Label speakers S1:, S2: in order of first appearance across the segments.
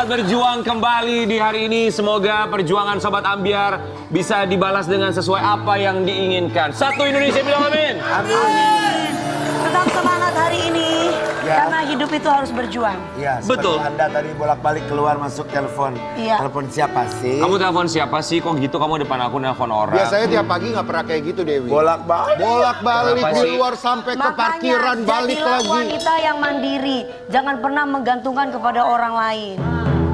S1: Selamat berjuang kembali di hari ini. Semoga perjuangan Sobat Ambyar bisa dibalas dengan sesuai apa yang diinginkan. Satu Indonesia bilang amin.
S2: Amin. Tetap semangat hari ini. Ya. Karena hidup itu harus berjuang.
S3: Iya,
S1: betul.
S3: Anda tadi bolak-balik keluar masuk telepon.
S2: Iya.
S3: Telepon siapa sih?
S1: Kamu telepon siapa sih? Kok gitu kamu depan aku nelpon orang?
S4: Biasanya tiap pagi nggak pernah kayak gitu, Dewi.
S3: Bolak-balik.
S4: Bolak-balik
S1: Kenapa
S4: di
S1: sih?
S4: luar sampai ke parkiran, balik
S2: jadilah
S4: lagi.
S2: wanita yang mandiri. Jangan pernah menggantungkan kepada orang lain.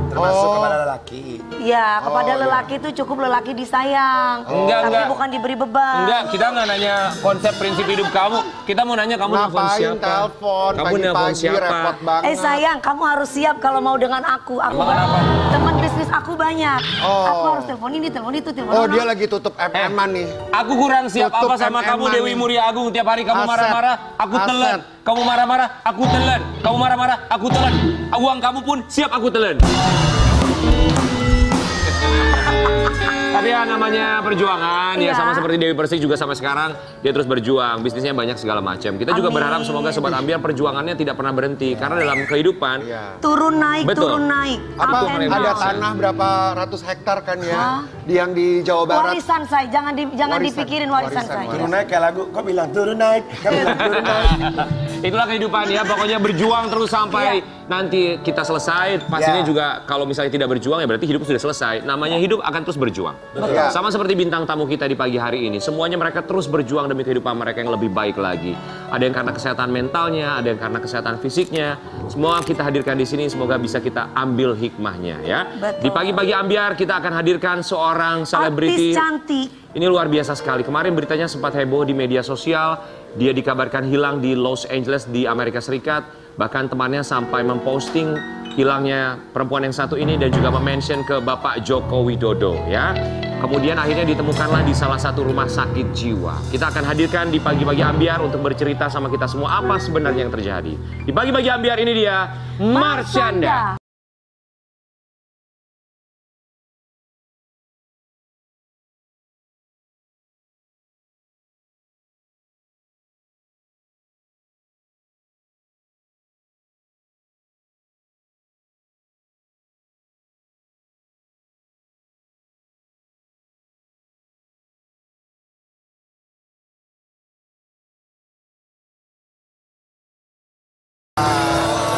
S3: Termasuk kepada lelaki.
S2: Ya, kepada lelaki itu cukup lelaki disayang.
S1: Enggak,
S2: tapi
S1: enggak.
S2: bukan diberi beban.
S1: Enggak, kita nggak nanya konsep prinsip hidup kamu. Kita mau nanya kamu nelfon
S4: Ngapain
S1: siapa?
S4: telepon
S1: Kamu nelfon
S4: pagi-pagi
S1: siapa?
S4: repot banget.
S2: Sayang, kamu harus siap kalau mau dengan aku.
S1: Emang kenapa?
S2: Teman bisnis aku banyak.
S4: Oh.
S2: Aku harus telepon ini, telepon itu, telepon
S4: Oh,
S2: orang.
S4: dia lagi tutup MM-an nih.
S1: Aku kurang siap
S4: Tutup
S1: apa sama kamu
S4: MM-an
S1: Dewi
S4: nih.
S1: Muria Agung. Tiap hari kamu
S4: Aset.
S1: marah-marah, aku telan.
S4: Aset.
S1: Kamu marah-marah, aku telan. Kamu marah-marah, aku telan. Uang kamu pun siap aku telan. Tapi ya namanya perjuangan, ya
S2: Iya.
S1: sama seperti Dewi Persik juga sampai sekarang dia terus berjuang, bisnisnya banyak segala macam. Kita juga
S2: Amin.
S1: berharap semoga Sobat Ambyar perjuangannya tidak pernah berhenti karena dalam kehidupan
S4: Iya.
S2: Turun naik,
S1: Betul.
S2: turun naik.
S4: Apa
S2: Up and
S4: ada
S2: down.
S4: tanah berapa ratus hektar kan ya?
S2: Hah?
S4: Yang di Jawa Barat.
S2: Warisan saya, jangan
S4: Warisan.
S2: dipikirin warisan
S4: Warisan,
S2: saya.
S3: Turun naik kayak lagu. Kau bilang turun naik. Kau bilang turun naik.
S1: itulah kehidupan ya, pokoknya berjuang terus sampai nanti kita selesai. Pastinya
S3: Ya.
S1: juga kalau misalnya tidak berjuang ya berarti hidup sudah selesai. Namanya hidup akan terus berjuang.
S4: Betul.
S1: Sama seperti bintang tamu kita di pagi hari ini, semuanya mereka terus berjuang demi kehidupan mereka yang lebih baik lagi. Ada yang karena kesehatan mentalnya, ada yang karena kesehatan fisiknya. Semua kita hadirkan di sini, semoga bisa kita ambil hikmahnya ya.
S2: Betul.
S1: Di pagi-pagi Ambyar kita akan hadirkan seorang selebriti.
S2: Artis cantik.
S1: Ini luar biasa sekali. Kemarin beritanya sempat heboh di media sosial. Dia dikabarkan hilang di Los Angeles di Amerika Serikat. Bahkan temannya sampai memposting hilangnya perempuan yang satu ini dan juga mention ke Bapak Joko Widodo ya. Kemudian akhirnya ditemukanlah di salah satu rumah sakit jiwa. Kita akan hadirkan di pagi-pagi Ambyar untuk bercerita sama kita semua apa sebenarnya yang terjadi. Di pagi-pagi Ambyar ini dia Marshanda.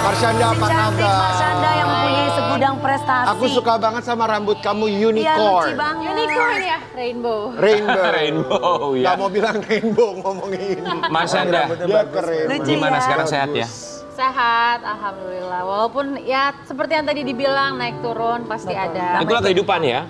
S4: Marshanda, apa
S2: Cantik
S4: kabar?
S2: Marshanda yang mempunyai segudang prestasi.
S4: Aku suka banget sama rambut kamu
S2: Iya,
S4: unicorn.
S2: lucu banget.
S5: Unicorn ya, rainbow.
S4: Rainbow.
S1: Rainbow ya.
S4: Gak mau bilang rainbow ngomongin.
S1: Marshanda,
S4: Dia keren.
S2: Lucu
S1: gimana
S2: ya.
S1: sekarang sehat ya?
S5: Sehat, alhamdulillah. Walaupun ya seperti yang tadi dibilang naik turun pasti ada.
S1: Itulah kehidupan ya.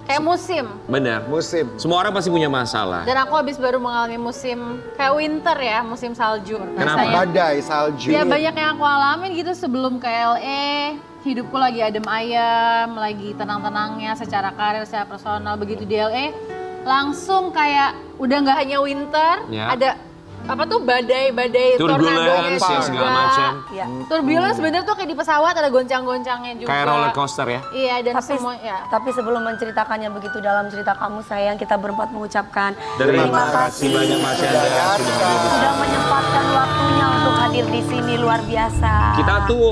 S5: Kayak musim.
S1: Benar.
S4: Musim.
S1: Semua orang pasti punya masalah.
S5: Dan aku habis baru mengalami musim kayak winter ya, musim salju.
S1: Kenapa?
S4: Badai, salju.
S5: Ya banyak yang aku alamin gitu sebelum ke LA. Hidupku lagi adem ayem, lagi tenang-tenangnya secara karir, secara personal. Begitu di LA, langsung kayak udah nggak hanya winter,
S1: Ya.
S5: ada apa tuh badai-badai
S1: Turbulence ya segala macam.
S2: Ya.
S5: Turbulence sebenarnya tuh kayak di pesawat ada goncang-goncangnya juga.
S1: Kayak roller coaster ya.
S5: Iya dan
S2: Tapi,
S5: semua ya.
S2: tapi sebelum menceritakannya begitu dalam cerita kamu sayang, kita berempat mengucapkan
S1: Terima kasih banyak Marshanda sudah hadir di sini.
S2: sudah menyempatkan waktunya untuk hadir di sini, luar biasa.
S1: Kita tuh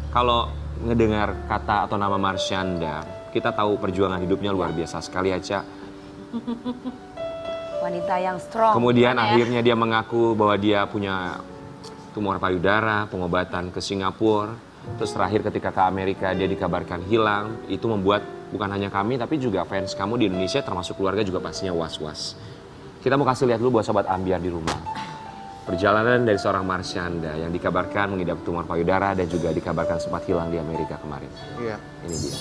S1: kalau ngedengar kata atau nama Marshanda, kita tahu perjuangan hidupnya luar biasa sekali ya, Ca.
S2: Wanita yang strong.
S1: Kemudian
S5: Gimana ya?
S1: akhirnya dia mengaku bahwa dia punya tumor payudara, pengobatan ke Singapura. Terus terakhir ketika ke Amerika dia dikabarkan hilang. Itu membuat bukan hanya kami tapi juga fans kamu di Indonesia termasuk keluarga juga pastinya was-was. Kita mau kasih lihat dulu buat Sobat Ambyar di rumah. Perjalanan dari seorang Marshanda yang dikabarkan mengidap tumor payudara dan juga dikabarkan sempat hilang di Amerika kemarin.
S4: Iya.
S1: Ini dia.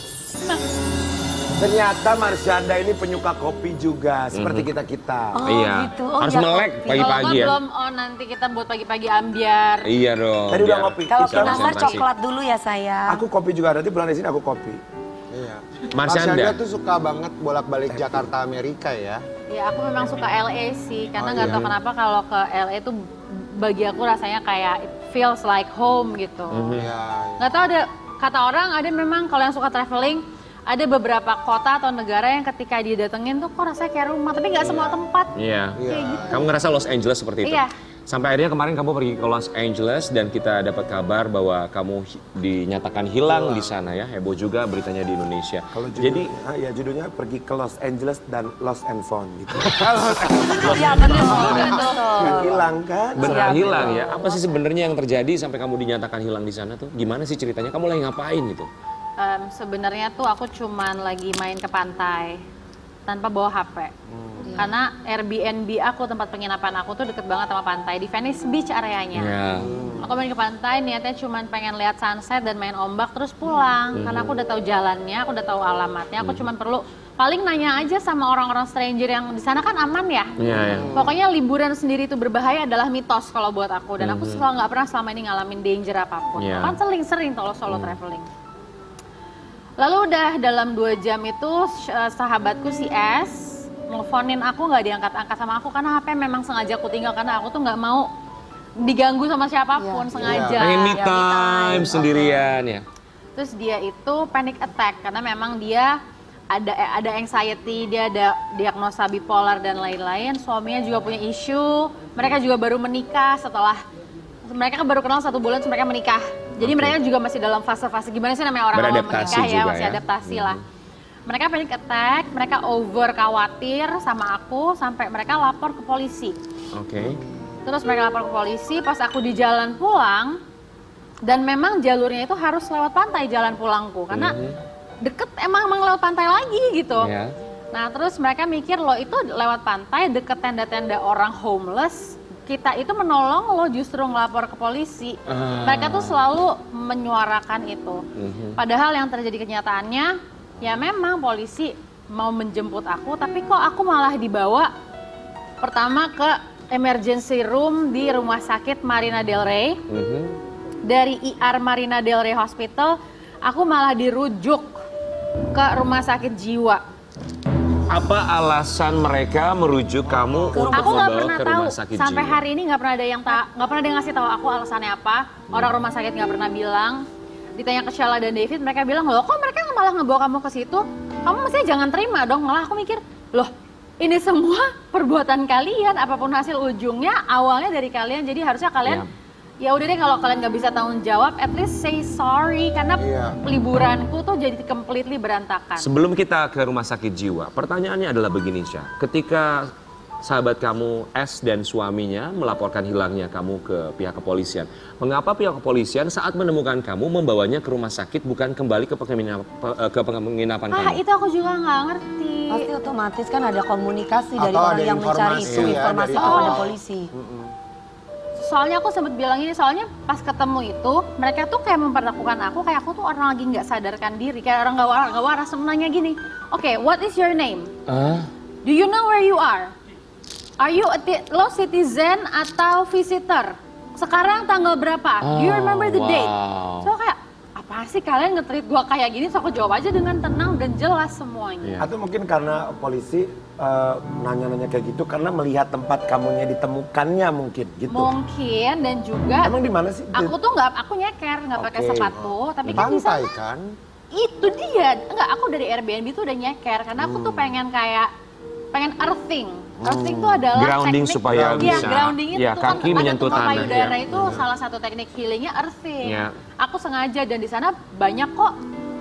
S3: Ternyata Marshanda ini penyuka kopi juga. Seperti kita-kita.
S2: Oh,
S1: Iya.
S2: gitu. Oh,
S1: Harus
S2: iya,
S1: melek
S2: kopi.
S1: pagi-pagi
S5: Kalau
S1: ya.
S5: belum on nanti kita buat pagi-pagi Ambyar.
S1: Iya dong.
S3: Tadi udah
S1: biar
S3: ngopi.
S2: Kalau
S1: bisa
S2: kinasar
S1: konsentrasi.
S2: coklat dulu ya sayang.
S3: Aku kopi juga. Nanti pulang dari sini aku kopi.
S4: Iya.
S1: Marshanda.
S4: Marshanda tuh suka banget bolak-balik Jakarta Amerika ya.
S5: Ya aku memang suka LA sih, karena
S4: Oh,
S5: nggak
S4: iya.
S5: tahu kenapa kalau ke LA tuh bagi aku rasanya kayak it feels like home gitu.
S4: Iya.
S5: Nggak tahu ada kata orang ada memang kalau yang suka traveling ada beberapa kota atau negara yang ketika dia datengin tuh kok rasanya kayak rumah, tapi nggak semua tempat.
S1: Iya.
S4: Iya.
S5: Kayak gitu.
S1: Kamu ngerasa Los Angeles seperti itu?
S5: Iya.
S1: Sampai akhirnya kemarin kamu pergi ke Los Angeles dan kita dapat kabar bahwa kamu dinyatakan hilang di sana ya. Heboh juga beritanya di Indonesia.
S3: Kalau
S1: Jadi
S3: ya judulnya pergi ke Los Angeles dan Lost and Found gitu.
S2: Iya betul.
S3: Kan hilang kan?
S1: benar hilang ya. Apa sih sebenarnya yang terjadi sampai kamu dinyatakan hilang di sana tuh? Gimana sih ceritanya? Kamu lagi ngapain gitu?
S5: Sebenarnya tuh aku cuman lagi main ke pantai tanpa bawa HP. Karena Airbnb aku, tempat penginapan aku tuh deket banget sama pantai, di Venice Beach areanya.
S1: Ya.
S5: Aku main ke pantai, niatnya cuman pengen lihat sunset dan main ombak terus pulang. Karena aku udah tahu jalannya, aku udah tahu alamatnya, aku cuman perlu paling nanya aja sama orang-orang stranger yang di sana kan aman ya.
S1: Iya, ya.
S5: Pokoknya liburan sendiri itu berbahaya adalah mitos kalau buat aku. Dan aku nggak pernah selama ini ngalamin danger apapun.
S1: Iya.
S5: Kan sering kalau solo traveling. Lalu udah dalam 2 jam itu sahabatku si S nelfonin aku, nggak diangkat-angkat sama aku karena HP memang sengaja aku tinggal karena aku tuh nggak mau diganggu sama siapapun sengaja.
S1: Pengen me time sendirian ya.
S5: Terus dia itu panic attack karena memang dia ada anxiety, dia ada diagnosa bipolar dan lain-lain. Suaminya juga punya isu. Mereka juga baru menikah mereka baru kenal 1 bulan terus mereka menikah. Jadi mereka juga masih dalam fase-fase gimana sih namanya orang awal menikah ya, masih adaptasi lah. Mereka panic attack, mereka over khawatir sama aku sampai mereka lapor ke polisi.
S1: Oke.
S5: Terus mereka lapor ke polisi pas aku di jalan pulang dan memang jalurnya itu harus lewat pantai jalan pulangku karena deket emang lewat pantai lagi gitu.
S1: Ya.
S5: Nah terus mereka mikir lo itu lewat pantai deket tenda-tenda orang homeless, kita itu menolong lo justru ngelapor ke polisi. Mereka tuh selalu menyuarakan itu. Padahal yang terjadi kenyataannya ya memang polisi mau menjemput aku, tapi kok aku malah dibawa pertama ke emergency room di rumah sakit Marina Del Rey. Dari IR Marina Del Rey Hospital, aku malah dirujuk ke rumah sakit jiwa.
S1: Apa alasan mereka merujuk kamu untuk
S5: Aku nggak
S1: membawa
S5: pernah
S1: ke
S5: tahu
S1: rumah sakit
S5: sampai
S1: jiwa?
S5: hari ini nggak pernah ada yang nggak pernah ada yang ngasih tahu aku alasannya apa. Orang rumah sakit nggak pernah bilang. Ditanya ke Sheila dan David, mereka bilang, loh kok mereka malah ngebawa kamu ke situ? Kamu mestinya jangan terima dong. Malah aku mikir, loh ini semua perbuatan kalian, apapun hasil ujungnya awalnya dari kalian. Jadi harusnya kalian, ya udah deh kalau kalian nggak bisa tanggung jawab, at least say sorry. Karena liburanku tuh jadi completely berantakan.
S1: Sebelum kita ke rumah sakit jiwa, pertanyaannya adalah begini, Syah. Ketika sahabat kamu S dan suaminya melaporkan hilangnya kamu ke pihak kepolisian, mengapa pihak kepolisian saat menemukan kamu membawanya ke rumah sakit bukan kembali ke penginapan kamu?
S5: Itu aku juga nggak ngerti.
S2: Pasti otomatis kan ada komunikasi dari
S4: Atau
S2: orang
S4: ada
S2: yang mencari
S4: informasi
S2: itu,
S4: ya,
S2: informasi
S4: dari
S2: kepada
S4: awal.
S2: polisi.
S5: Soalnya aku sempat bilang ini, soalnya pas ketemu itu mereka tuh kayak memperlakukan aku kayak aku tuh orang lagi nggak sadarkan diri, kayak orang nggak waras. Nanya gini, oke, what is your name? Do you know where you are? Are you lo citizen atau visitor? Sekarang tanggal berapa? Do you remember the date? So kayak apa sih kalian nge-treat gue kayak gini? So aku jawab aja dengan tenang dan jelas semuanya.
S3: Atau mungkin karena polisi nanya-nanya kayak gitu karena melihat tempat kamunya ditemukannya mungkin gitu.
S5: Mungkin, dan juga
S3: Emang di mana sih?
S5: aku tuh aku nyeker, nggak pakai
S3: Oke.
S5: sepatu, tapi kan di
S4: Pantai
S5: sana
S4: kan?
S5: itu dia. Enggak, aku dari Airbnb tuh udah nyeker karena aku tuh pengen earthing. Earthing tuh adalah
S1: Grounding
S5: teknik,
S1: supaya
S5: iya,
S1: bisa.
S5: grounding itu
S1: Iya,
S5: kan
S1: kaki
S5: ada
S1: menyentuh
S5: tumpah
S1: tanah,
S5: payudara
S1: iya.
S5: itu salah satu teknik healingnya earthing.
S1: Iya.
S5: Aku sengaja, dan di sana banyak kok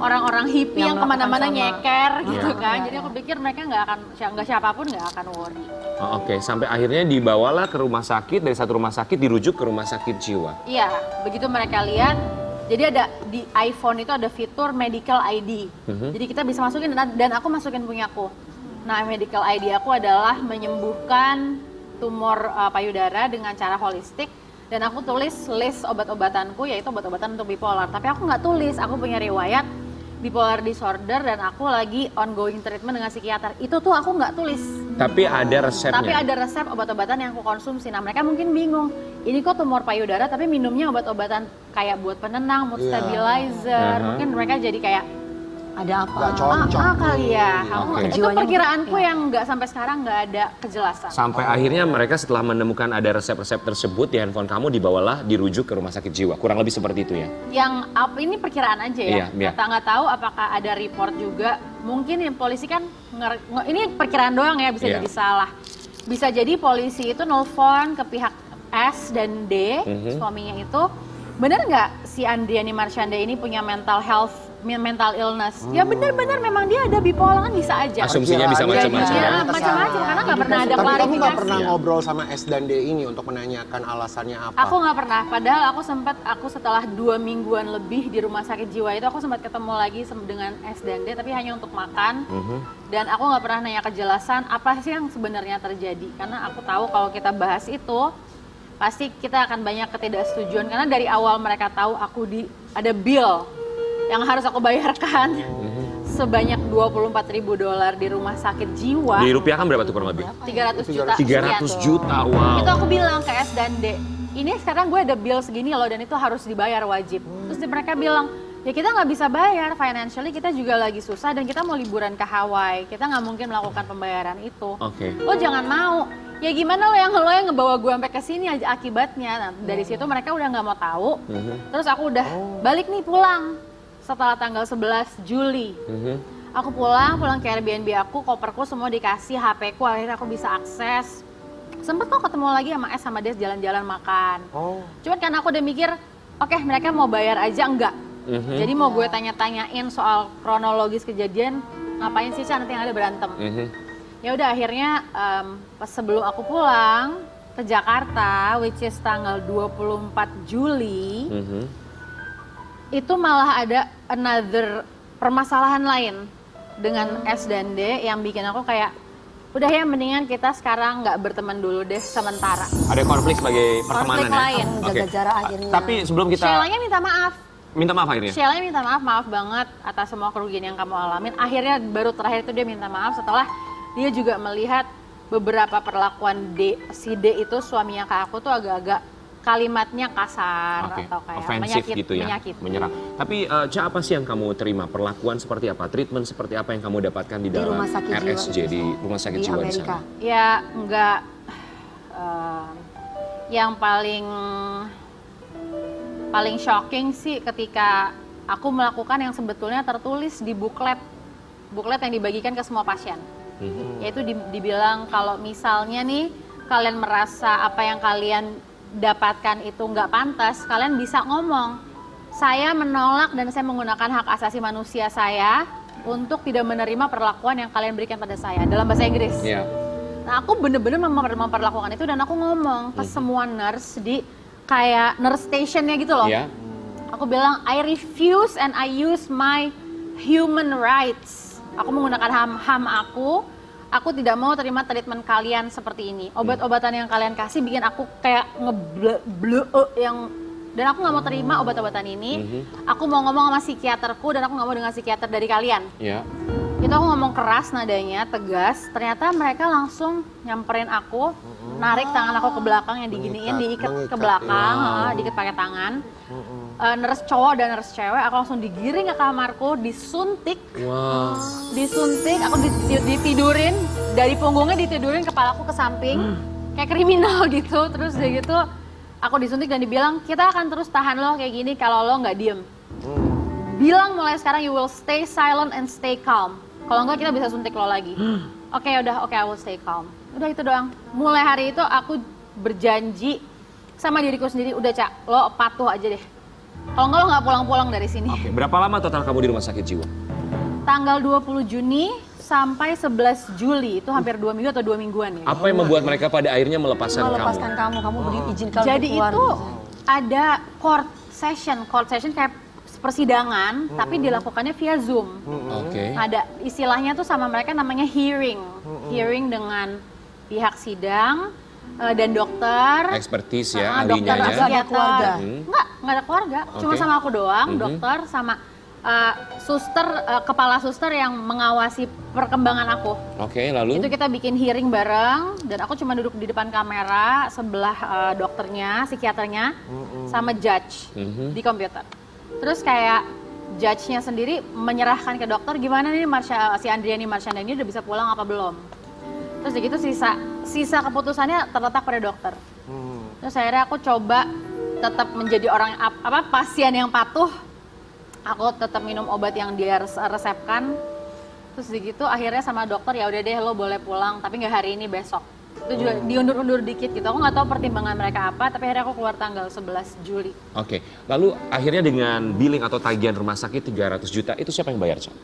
S5: orang-orang hippie yang kemana-mana
S2: melakukan sama.
S5: nyeker gitu
S1: Iya.
S5: kan. Jadi aku pikir mereka nggak siapapun nggak akan worry.
S1: Oh, Oke, sampai akhirnya dibawalah ke rumah sakit, dari satu rumah sakit dirujuk ke rumah sakit jiwa.
S5: Iya, begitu mereka lihat. Jadi ada di iPhone itu ada fitur medical ID. Jadi kita bisa masukin dan aku masukin punyaku. Nah, medical ID aku adalah menyembuhkan tumor payudara dengan cara holistik, dan aku tulis list obat-obatanku yaitu obat-obatan untuk bipolar. Tapi aku nggak tulis, aku punya riwayat bipolar disorder dan aku lagi ongoing treatment dengan psikiater. Itu tuh aku nggak tulis.
S1: Tapi ada resepnya.
S5: Tapi ada resep obat-obatan yang aku konsumsi. Nah, mereka mungkin bingung. Ini kok tumor payudara tapi minumnya obat-obatan kayak buat penenang, mood stabilizer. Mungkin mereka jadi kayak
S2: Ada apa?
S4: Nggak cocok.
S5: kali ya.
S1: Oke.
S5: Itu perkiraanku yang nggak sampai sekarang nggak ada kejelasan.
S1: Sampai akhirnya mereka setelah menemukan ada resep-resep tersebut di handphone kamu, dibawalah dirujuk ke rumah sakit jiwa. Kurang lebih seperti itu ya?
S5: Yang apa ini perkiraan aja ya.
S1: Iya.
S5: Nggak tahu apakah ada report juga. Mungkin yang polisi kan ini perkiraan doang ya, bisa
S1: Iya.
S5: jadi salah. Bisa jadi polisi itu nelfon ke pihak S dan D, suaminya itu, bener nggak si Andriani Marsyanda ini punya mental illness? Ya bener-bener memang dia ada bipolar, kan bisa aja.
S1: Asumsinya bisa macam-macam.
S5: Ya, macam-macam karena nggak pernah ada
S4: Tapi kamu
S5: klarifikasi.
S4: nggak pernah ngobrol sama S dan D ini untuk menanyakan alasannya apa?
S5: Aku nggak pernah, padahal aku setelah 2 mingguan lebih di rumah sakit jiwa itu aku sempat ketemu lagi dengan S dan D, tapi hanya untuk makan. Dan aku nggak pernah nanya kejelasan apa sih yang sebenarnya terjadi, karena aku tahu kalau kita bahas itu pasti kita akan banyak ketidaksetujuan, karena dari awal mereka tahu ada bill yang harus aku bayarkan sebanyak $24.000 di rumah sakit jiwa.
S1: Di rupiah kan berapa tuh kurang lebih?
S5: 300 juta.
S1: 300 juta, wow.
S5: Itu aku bilang ke S dan D, ini sekarang gue ada bill segini loh dan itu harus dibayar wajib. Terus mereka bilang, ya kita nggak bisa bayar, financially kita juga lagi susah dan kita mau liburan ke Hawaii, kita nggak mungkin melakukan pembayaran itu.
S1: Oke.
S5: Lo jangan mau. Ya gimana lo yang ngebawa gue sampai ke sini aja akibatnya. Nah, dari situ mereka udah nggak mau tahu. Terus aku udah balik nih pulang setelah tanggal 11 Juli. Aku pulang ke Airbnb aku, koperku semua dikasih, HP ku akhirnya aku bisa akses. Sempet kok ketemu lagi sama S sama Des jalan-jalan makan. Cuman karena aku udah mikir, oke, mereka mau bayar aja enggak. Jadi mau gue tanya-tanyain soal kronologis kejadian, ngapain sih Chan, nanti yang ada berantem. Ya udah akhirnya pas sebelum aku pulang ke Jakarta, which is tanggal 24 Juli, itu malah ada another permasalahan lain dengan S dan D yang bikin aku kayak, udah ya mendingan kita sekarang nggak berteman dulu deh sementara.
S1: Ada konflik sebagai pertemanan
S5: Konflik
S1: ya?
S5: lain.
S2: Jaga jarak akhirnya.
S1: Tapi sebelum kita...
S5: Sheila-nya minta maaf.
S1: Minta maaf akhirnya?
S5: Sheila minta maaf banget atas semua kerugian yang kamu alamin. Akhirnya baru terakhir itu dia minta maaf setelah dia juga melihat beberapa perlakuan si D itu suaminya ke aku tuh agak-agak kalimatnya kasar atau kayak
S1: offensive gitu ya,
S5: menyakiti.
S1: menyerang. Tapi Ca, apa sih yang kamu terima? Perlakuan seperti apa? Treatment seperti apa yang kamu dapatkan di dalam
S2: rumah sakit
S1: RSJ
S2: jiwa,
S1: di rumah sakit
S2: di
S1: jiwa di
S2: Amerika?
S1: sana?
S5: Ya enggak, yang paling shocking sih ketika aku melakukan yang sebetulnya tertulis di buklet yang dibagikan ke semua pasien. Yaitu dibilang kalau misalnya nih kalian merasa apa yang kalian dapatkan itu nggak pantas, kalian bisa ngomong, saya menolak dan saya menggunakan hak asasi manusia saya untuk tidak menerima perlakuan yang kalian berikan pada saya, dalam bahasa Inggris. Nah aku bener-bener memperlakukan itu dan aku ngomong ke semua nurse di kayak nurse stationnya gitu loh. Aku bilang, I refuse and I use my human rights. Aku menggunakan ham aku tidak mau terima treatment kalian seperti ini. Obat-obatan yang kalian kasih bikin aku kayak dan aku nggak mau terima obat-obatan ini. Aku mau ngomong sama psikiaterku dan aku nggak mau dengar psikiater dari kalian. Itu aku ngomong keras nadanya, tegas. Ternyata mereka langsung nyamperin aku, narik tangan aku ke belakang yang diginiin, diikat ke belakang, diikat pakai tangan. Nurse cowok dan nurse cewek, aku langsung digiring ke kamarku, disuntik. Disuntik, aku ditidurin, dari punggungnya ditidurin, kepalaku ke samping, kayak kriminal gitu. Terus udah gitu, aku disuntik dan dibilang, kita akan terus tahan lo kayak gini kalau lo nggak diem. Bilang mulai sekarang, you will stay silent and stay calm. Kalau enggak kita bisa suntik lo lagi. Oke, I will stay calm. Udah itu doang. Mulai hari itu aku berjanji sama diriku sendiri, udah Cak, lo patuh aja deh. Kalau enggak lo nggak pulang-pulang dari sini.
S1: Berapa lama total kamu di rumah sakit jiwa?
S5: Tanggal 20 Juni sampai 11 Juli, itu hampir 2 minggu atau 2 mingguan ya.
S1: Apa yang membuat mereka pada akhirnya melepaskan
S2: kamu diizinkan
S5: Jadi
S2: keluar.
S5: itu ada court session kayak persidangan, tapi dilakukannya via Zoom. Ada istilahnya tuh sama mereka namanya hearing dengan pihak sidang dan dokter.
S1: Ekspertis ya,
S5: dokter,
S1: ahlinya ya.
S5: psikiater.
S2: Ada keluarga?
S5: Nggak ada keluarga, cuma sama aku doang, dokter sama suster, kepala suster yang mengawasi perkembangan aku.
S1: Lalu?
S5: Itu kita bikin hearing bareng dan aku cuma duduk di depan kamera sebelah dokternya, psikiaternya, sama judge di komputer. Terus kayak judge-nya sendiri menyerahkan ke dokter gimana nih si Andriani Marsyanda ini udah bisa pulang apa belum. Terus gitu sisa keputusannya terletak pada dokter. Terus akhirnya aku coba tetap menjadi orang pasien yang patuh. Aku tetap minum obat yang dia resepkan. Terus gitu akhirnya sama dokter, ya udah deh lo boleh pulang tapi nggak hari ini, besok. Itu juga diundur-undur dikit gitu. Aku nggak tahu pertimbangan mereka apa, tapi akhirnya aku keluar tanggal 11 Juli.
S1: Oke, lalu akhirnya dengan billing atau tagihan rumah sakit 300 juta, itu siapa yang bayar, Cak?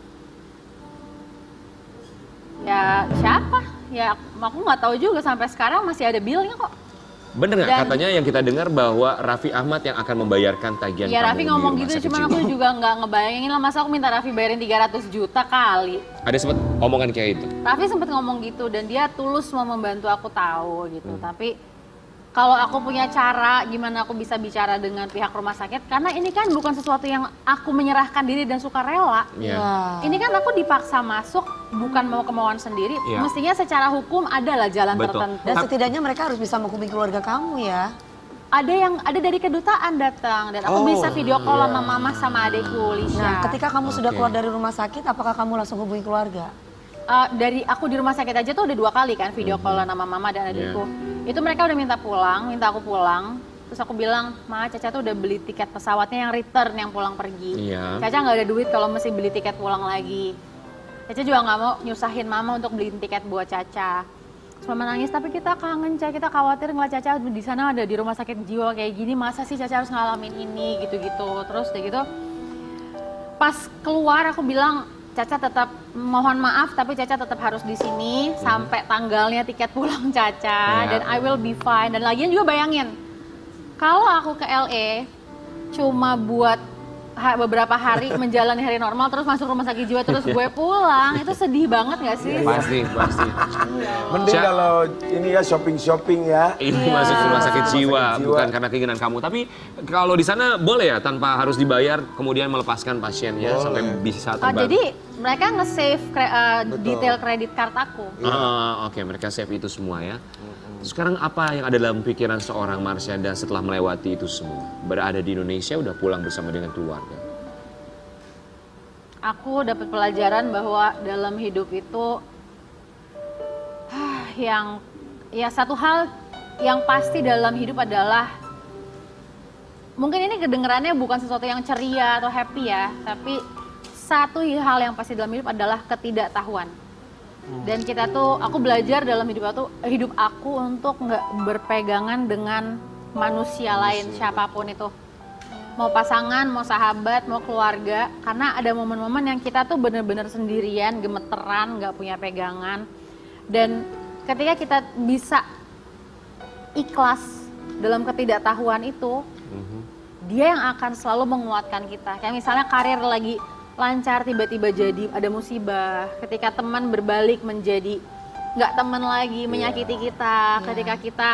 S5: Ya siapa? Ya aku nggak tahu juga, sampai sekarang masih ada billnya kok.
S1: Bener nggak
S5: Dan-
S1: katanya yang kita dengar bahwa Raffi Ahmad yang akan membayarkan tagihan
S5: Ya
S1: kamu
S5: Raffi
S1: di
S5: ngomong
S1: rumah
S5: gitu,
S1: sakit
S5: cuman
S1: jiwa?
S5: aku juga nggak ngebayangin lah, masa aku minta Raffi bayarin 300 juta kali.
S1: Ada sempat omongan kayak itu?
S5: Raffi sempat ngomong gitu dan dia tulus mau membantu aku tahu gitu. Tapi kalau aku punya cara gimana aku bisa bicara dengan pihak rumah sakit, karena ini kan bukan sesuatu yang aku menyerahkan diri dan suka rela.
S1: Iya.
S5: Ini kan aku dipaksa masuk, bukan mau kemauan sendiri.
S1: Iya.
S5: Mestinya secara hukum adalah jalan
S1: Betul.
S5: tertentu.
S2: Dan setidaknya mereka harus bisa menghubungi keluarga kamu ya.
S5: Ada dari kedutaan datang dan aku bisa video call sama mama sama adekku Lisha.
S2: Nah, ketika kamu sudah
S1: Oke.
S2: keluar dari rumah sakit, apakah kamu langsung hubungi keluarga?
S5: Dari aku di rumah sakit aja tuh udah 2 kali kan video call sama mama dan adikku. Itu mereka udah minta aku pulang. Terus aku bilang, Ma, Caca tuh udah beli tiket pesawatnya yang return, yang pulang pergi.
S1: Iya.
S5: Caca nggak ada duit kalau mesti beli tiket pulang lagi. Caca juga nggak mau nyusahin mama untuk beliin tiket buat Caca. Terus mama nangis, tapi kita kangen Caca, kita khawatir ngeliat Caca di sana ada di rumah sakit jiwa kayak gini, masa sih Caca harus ngalamin ini gitu-gitu. Terus udah gitu, pas keluar aku bilang, Caca tetap mohon maaf tapi Caca tetap harus di sini sampai tanggalnya tiket pulang Caca dan I will be fine. Dan lagian juga bayangin kalau aku ke LA cuma buat beberapa hari menjalani hari normal terus masuk rumah sakit jiwa terus gue pulang, itu sedih banget gak sih?
S1: Pasti.
S3: Mending
S1: Cak.
S3: kalau ini ya shopping ya.
S1: Ini masuk rumah sakit jiwa,
S3: sakit jiwa.
S1: bukan karena keinginan kamu. Tapi kalau di sana boleh ya tanpa harus dibayar, kemudian melepaskan pasiennya sampai bisa terbang.
S5: Jadi mereka nge-save detail kredit card aku.
S1: Oke, mereka save itu semua ya. Sekarang apa yang ada dalam pikiran seorang Marsyanda setelah melewati itu semua? Berada di Indonesia, udah pulang bersama dengan keluarga.
S5: Aku dapat pelajaran bahwa dalam hidup itu satu hal yang pasti dalam hidup adalah, mungkin ini kedengerannya bukan sesuatu yang ceria atau happy ya, tapi satu hal yang pasti dalam hidup adalah ketidaktahuan. Dan aku belajar dalam hidup aku untuk nggak berpegangan dengan manusia lain siapapun itu. Mau pasangan, mau sahabat, mau keluarga, karena ada momen-momen yang kita tuh bener-bener sendirian, gemeteran, nggak punya pegangan. Dan ketika kita bisa ikhlas dalam ketidaktahuan itu, dia yang akan selalu menguatkan kita. Kayak misalnya karir lagi lancar, tiba-tiba jadi ada musibah. Ketika teman berbalik menjadi nggak teman lagi, menyakiti kita. Ketika kita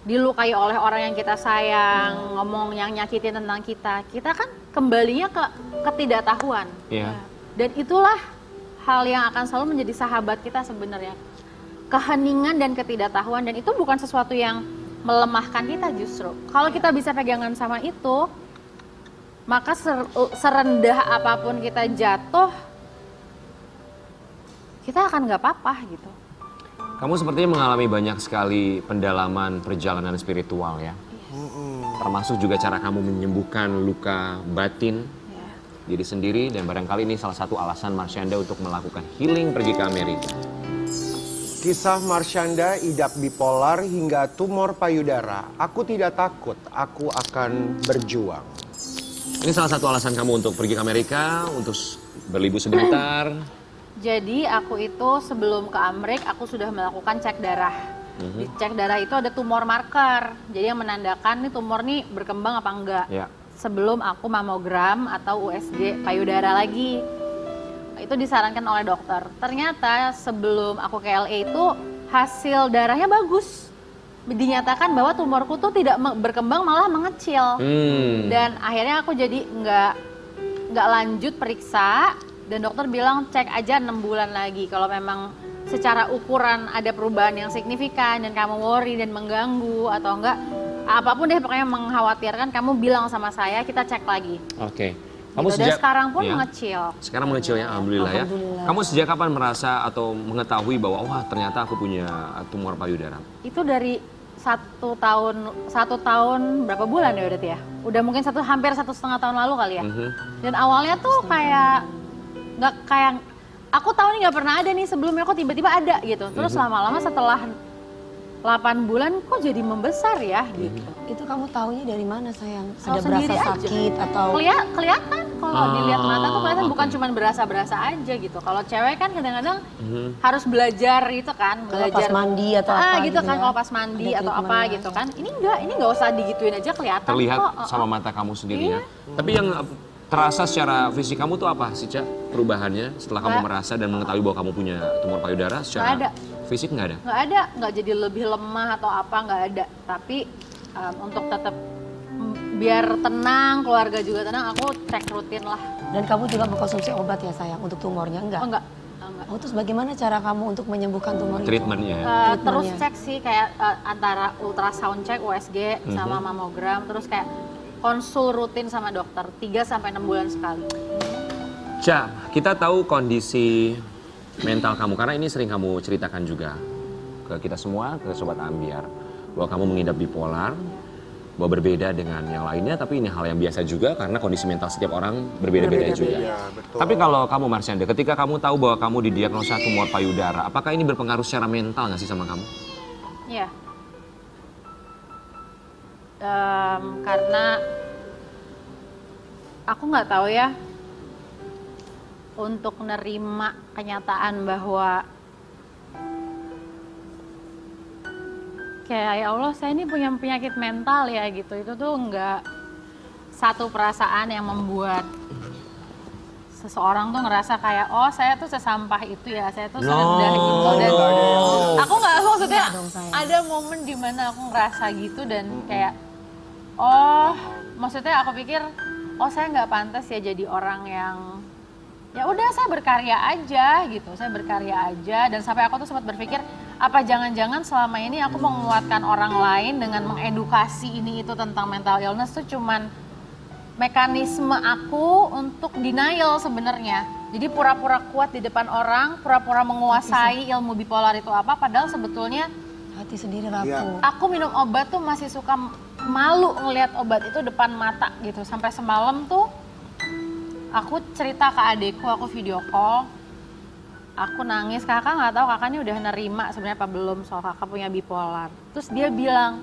S5: dilukai oleh orang yang kita sayang, ngomong yang nyakitin tentang kita, kita kan kembalinya ke ketidaktahuan.
S1: Iya.
S5: Dan itulah hal yang akan selalu menjadi sahabat kita sebenarnya. Keheningan dan ketidaktahuan, dan itu bukan sesuatu yang melemahkan kita justru. Kalau kita bisa pegangan sama itu, maka serendah apapun kita jatuh, kita akan nggak apa-apa gitu.
S1: Kamu sepertinya mengalami banyak sekali pendalaman perjalanan spiritual ya. Termasuk juga cara kamu menyembuhkan luka batin diri sendiri, dan barangkali ini salah satu alasan Marsyanda untuk melakukan healing pergi ke Amerika.
S4: Kisah Marsyanda idap bipolar hingga tumor payudara. Aku tidak takut, aku akan berjuang.
S1: Ini salah satu alasan kamu untuk pergi ke Amerika, untuk berlibur sebentar.
S5: Jadi aku itu sebelum ke Amerika aku sudah melakukan cek darah. Di cek darah itu ada tumor marker. Jadi yang menandakan nih tumor nih berkembang apa enggak.
S1: Ya.
S5: Sebelum aku mamogram atau USG payudara lagi. Itu disarankan oleh dokter. Ternyata sebelum aku ke LA itu hasil darahnya bagus. Dinyatakan bahwa tumorku tuh tidak berkembang, malah mengecil. Dan akhirnya aku jadi nggak lanjut periksa, dan dokter bilang cek aja 6 bulan lagi. Kalau memang secara ukuran ada perubahan yang signifikan dan kamu worry dan mengganggu atau enggak, apapun deh pokoknya mengkhawatirkan, kamu bilang sama saya, kita cek lagi.
S1: Oke.
S5: Gitu. Dan sekarang pun mengecil.
S1: Sekarang mengecil ya, alhamdulillah ya. Kamu sejak kapan merasa atau mengetahui bahwa wah ternyata aku punya tumor payudara?
S5: Itu dari satu tahun berapa bulan ya berarti ya? Udah mungkin hampir 1,5 tahun lalu kali ya. Dan awalnya tuh kayak nggak aku tahu nih nggak pernah ada nih sebelumnya, kok tiba-tiba ada gitu. Terus lama-lama setelah 8 bulan kok jadi membesar ya gitu.
S2: Itu kamu taunya dari mana sayang?
S5: Tahu
S2: Ada
S5: sendiri
S2: berasa
S5: aja.
S2: sakit atau?
S5: Kelihatan kalau dilihat mata tuh kelihatan, bukan cuma berasa-berasa aja gitu. Kalau cewek kan kadang-kadang harus belajar gitu kan,
S2: Kalau
S5: belajar
S2: pas mandi atau apa
S5: gitu
S2: gitu
S5: kan,
S2: ya.
S5: kalau pas mandi
S2: Ada
S5: atau apa
S2: treatment.
S5: gitu kan. Ini nggak usah digituin aja, kelihatan
S1: Terlihat
S5: kok.
S1: sama mata kamu sendiri ya. Tapi yang terasa secara fisik kamu tuh apa sih, Ca? Perubahannya setelah kamu
S5: Nggak.
S1: merasa dan mengetahui bahwa kamu punya tumor payudara secara
S5: Nggak ada.
S1: fisik nggak ada?
S5: Nggak jadi lebih lemah atau apa, nggak ada. Tapi untuk tetap biar tenang, keluarga juga tenang, aku cek rutin lah.
S2: Dan kamu juga mengkonsumsi obat ya sayang untuk tumornya? Enggak?
S5: Enggak.
S2: Oh, terus bagaimana cara kamu untuk menyembuhkan tumor itu?
S1: Treatmentnya.
S5: Terus cek sih kayak antara ultrasound cek, USG sama mamogram, terus kayak konsul rutin sama dokter 3-6 bulan sekali.
S1: Ca, kita tahu kondisi mental kamu karena ini sering kamu ceritakan juga ke kita semua, ke Sobat Ambiar, bahwa kamu mengidap bipolar, bahwa berbeda dengan yang lainnya, tapi ini hal yang biasa juga karena kondisi mental setiap orang berbeda-beda juga.
S4: betul.
S1: Tapi kalau kamu Marsyanda, ketika kamu tahu bahwa kamu didiagnosa tumor payudara, apakah ini berpengaruh secara mental nggak sih sama kamu?
S5: Iya. Karena aku nggak tahu ya, untuk nerima kenyataan bahwa kayak ya Allah saya ini punya penyakit mental ya gitu, itu tuh nggak satu perasaan yang membuat seseorang tuh ngerasa kayak oh saya tuh sesampah itu ya, saya tuh serendah gitu. Dan aku nggak, maksudnya ada momen dimana aku ngerasa gitu dan kayak oh maksudnya aku pikir oh saya nggak pantas ya jadi orang yang ya udah saya berkarya aja gitu, saya berkarya aja. Dan sampai aku tuh sempat berpikir apa jangan-jangan selama ini aku menguatkan orang lain dengan mengedukasi ini itu tentang mental illness tuh cuman mekanisme aku untuk denial sebenarnya. Jadi pura-pura kuat di depan orang, pura-pura menguasai ilmu bipolar itu apa, padahal sebetulnya
S2: Hati sendiri rapuh.
S5: aku minum obat tuh masih suka malu ngelihat obat itu depan mata gitu. Sampai semalam tuh aku cerita ke adekku, aku video call, aku nangis, kakak nggak tahu kakaknya udah nerima sebenarnya apa belum soal kakak punya bipolar. Terus dia bilang,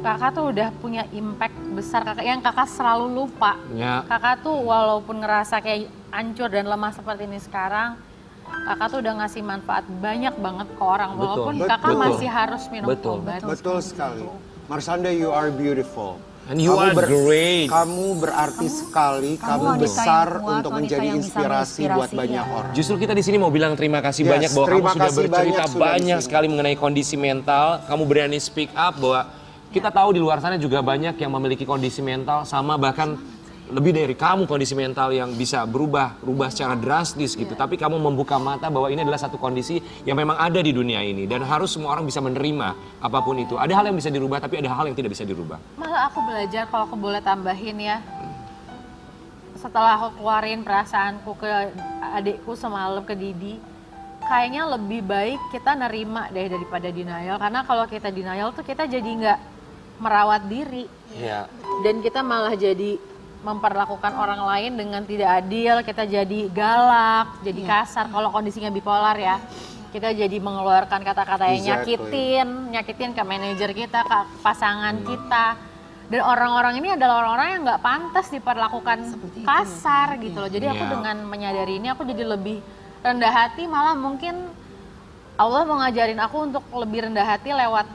S5: kakak tuh udah punya impact besar, kakak yang kakak selalu lupa.
S1: Ya.
S5: Kakak tuh walaupun ngerasa kayak hancur dan lemah seperti ini sekarang, kakak tuh udah ngasih manfaat banyak banget ke orang, walaupun kakak
S1: betul.
S5: masih harus minum
S1: Betul.
S5: obat.
S4: Betul sekali. Marsyanda, you are beautiful.
S1: And you are great.
S4: Kamu berarti sekali, kamu
S2: wanita
S4: besar
S2: yang kuat,
S4: untuk
S2: wanita
S4: menjadi
S2: yang bisa
S4: inspirasi buat
S2: menginspirasi,
S4: banyak
S2: ya.
S4: orang.
S1: Justru kita di sini mau bilang terima kasih
S4: Yes,
S1: banyak bahwa kamu
S4: terima
S1: sudah
S4: kasih
S1: bercerita
S4: banyak sudah di
S1: banyak
S4: sini.
S1: sekali mengenai kondisi mental. Kamu berani speak up bahwa kita tahu di luar sana juga banyak yang memiliki kondisi mental sama bahkan lebih dari kamu kondisi mental yang bisa berubah secara drastis gitu. Tapi kamu membuka mata bahwa ini adalah satu kondisi yang memang ada di dunia ini dan harus semua orang bisa menerima apapun itu. Ada hal yang bisa dirubah tapi ada hal yang tidak bisa dirubah.
S5: Malah aku belajar, kalau aku boleh tambahin ya, setelah aku keluarin perasaanku ke adikku semalam, ke Didi, kayaknya lebih baik kita nerima deh daripada denial. Karena kalau kita denial tuh kita jadi nggak merawat diri.
S1: Iya.
S5: Dan kita malah jadi memperlakukan orang lain dengan tidak adil, kita jadi galak, jadi kasar kalau kondisinya bipolar ya. Kita jadi mengeluarkan kata-kata yang nyakitin ke manajer kita, ke pasangan kita. Dan orang-orang ini adalah orang-orang yang nggak pantas diperlakukan kasar gitu loh. Jadi aku dengan menyadari ini aku jadi lebih rendah hati, malah mungkin Allah mau ngajarin aku untuk lebih rendah hati lewat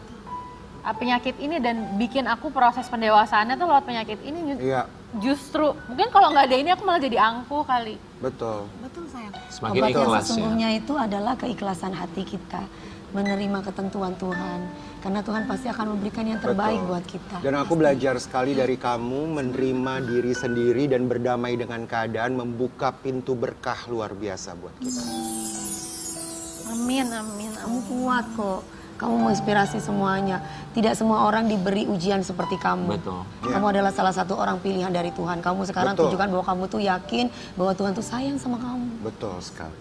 S5: penyakit ini dan bikin aku proses pendewasaannya tuh lewat penyakit ini.
S4: Iya.
S5: Justru mungkin kalau nggak ada ini aku malah jadi angkuh kali.
S4: Betul.
S2: Betul sayang.
S1: Semakin
S2: Obat yang
S1: ikhlas ya.
S2: sesungguhnya itu adalah keikhlasan hati kita. Menerima ketentuan Tuhan. Karena Tuhan pasti akan memberikan yang terbaik
S4: Betul.
S2: buat kita.
S4: Dan aku belajar sekali dari kamu menerima diri sendiri dan berdamai dengan keadaan, membuka pintu berkah luar biasa buat kita.
S5: Amin.
S2: Kamu kuat kok. Kamu menginspirasi semuanya. Tidak semua orang diberi ujian seperti kamu.
S1: Betul.
S2: Kamu adalah salah satu orang pilihan dari Tuhan. Kamu sekarang
S4: Betul.
S2: tunjukkan bahwa kamu tuh yakin bahwa Tuhan tuh sayang sama kamu.
S4: Betul sekali.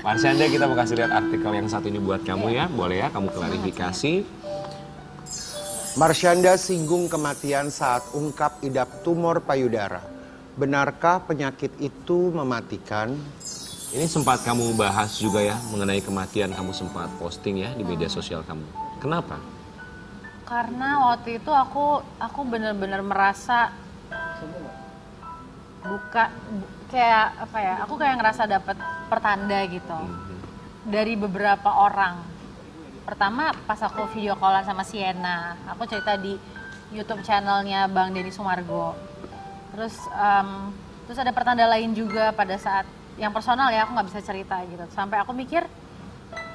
S1: Marsyanda, kita mau kasih lihat artikel yang satu ini buat kamu ya. Boleh ya, kamu klarifikasi.
S4: Marsyanda singgung kematian saat ungkap idap tumor payudara. benarkah penyakit itu mematikan?
S1: Ini sempat kamu bahas juga ya mengenai kematian, kamu sempat posting ya di media sosial kamu. Kenapa?
S5: Karena waktu itu aku bener-bener merasa kayak apa ya? Aku kayak ngerasa dapet pertanda gitu dari beberapa orang. Pertama pas aku video callan sama Sienna, aku cerita di YouTube channelnya Bang Denny Sumargo. Terus ada pertanda lain juga pada saat yang personal ya, aku nggak bisa cerita gitu. Sampai aku mikir,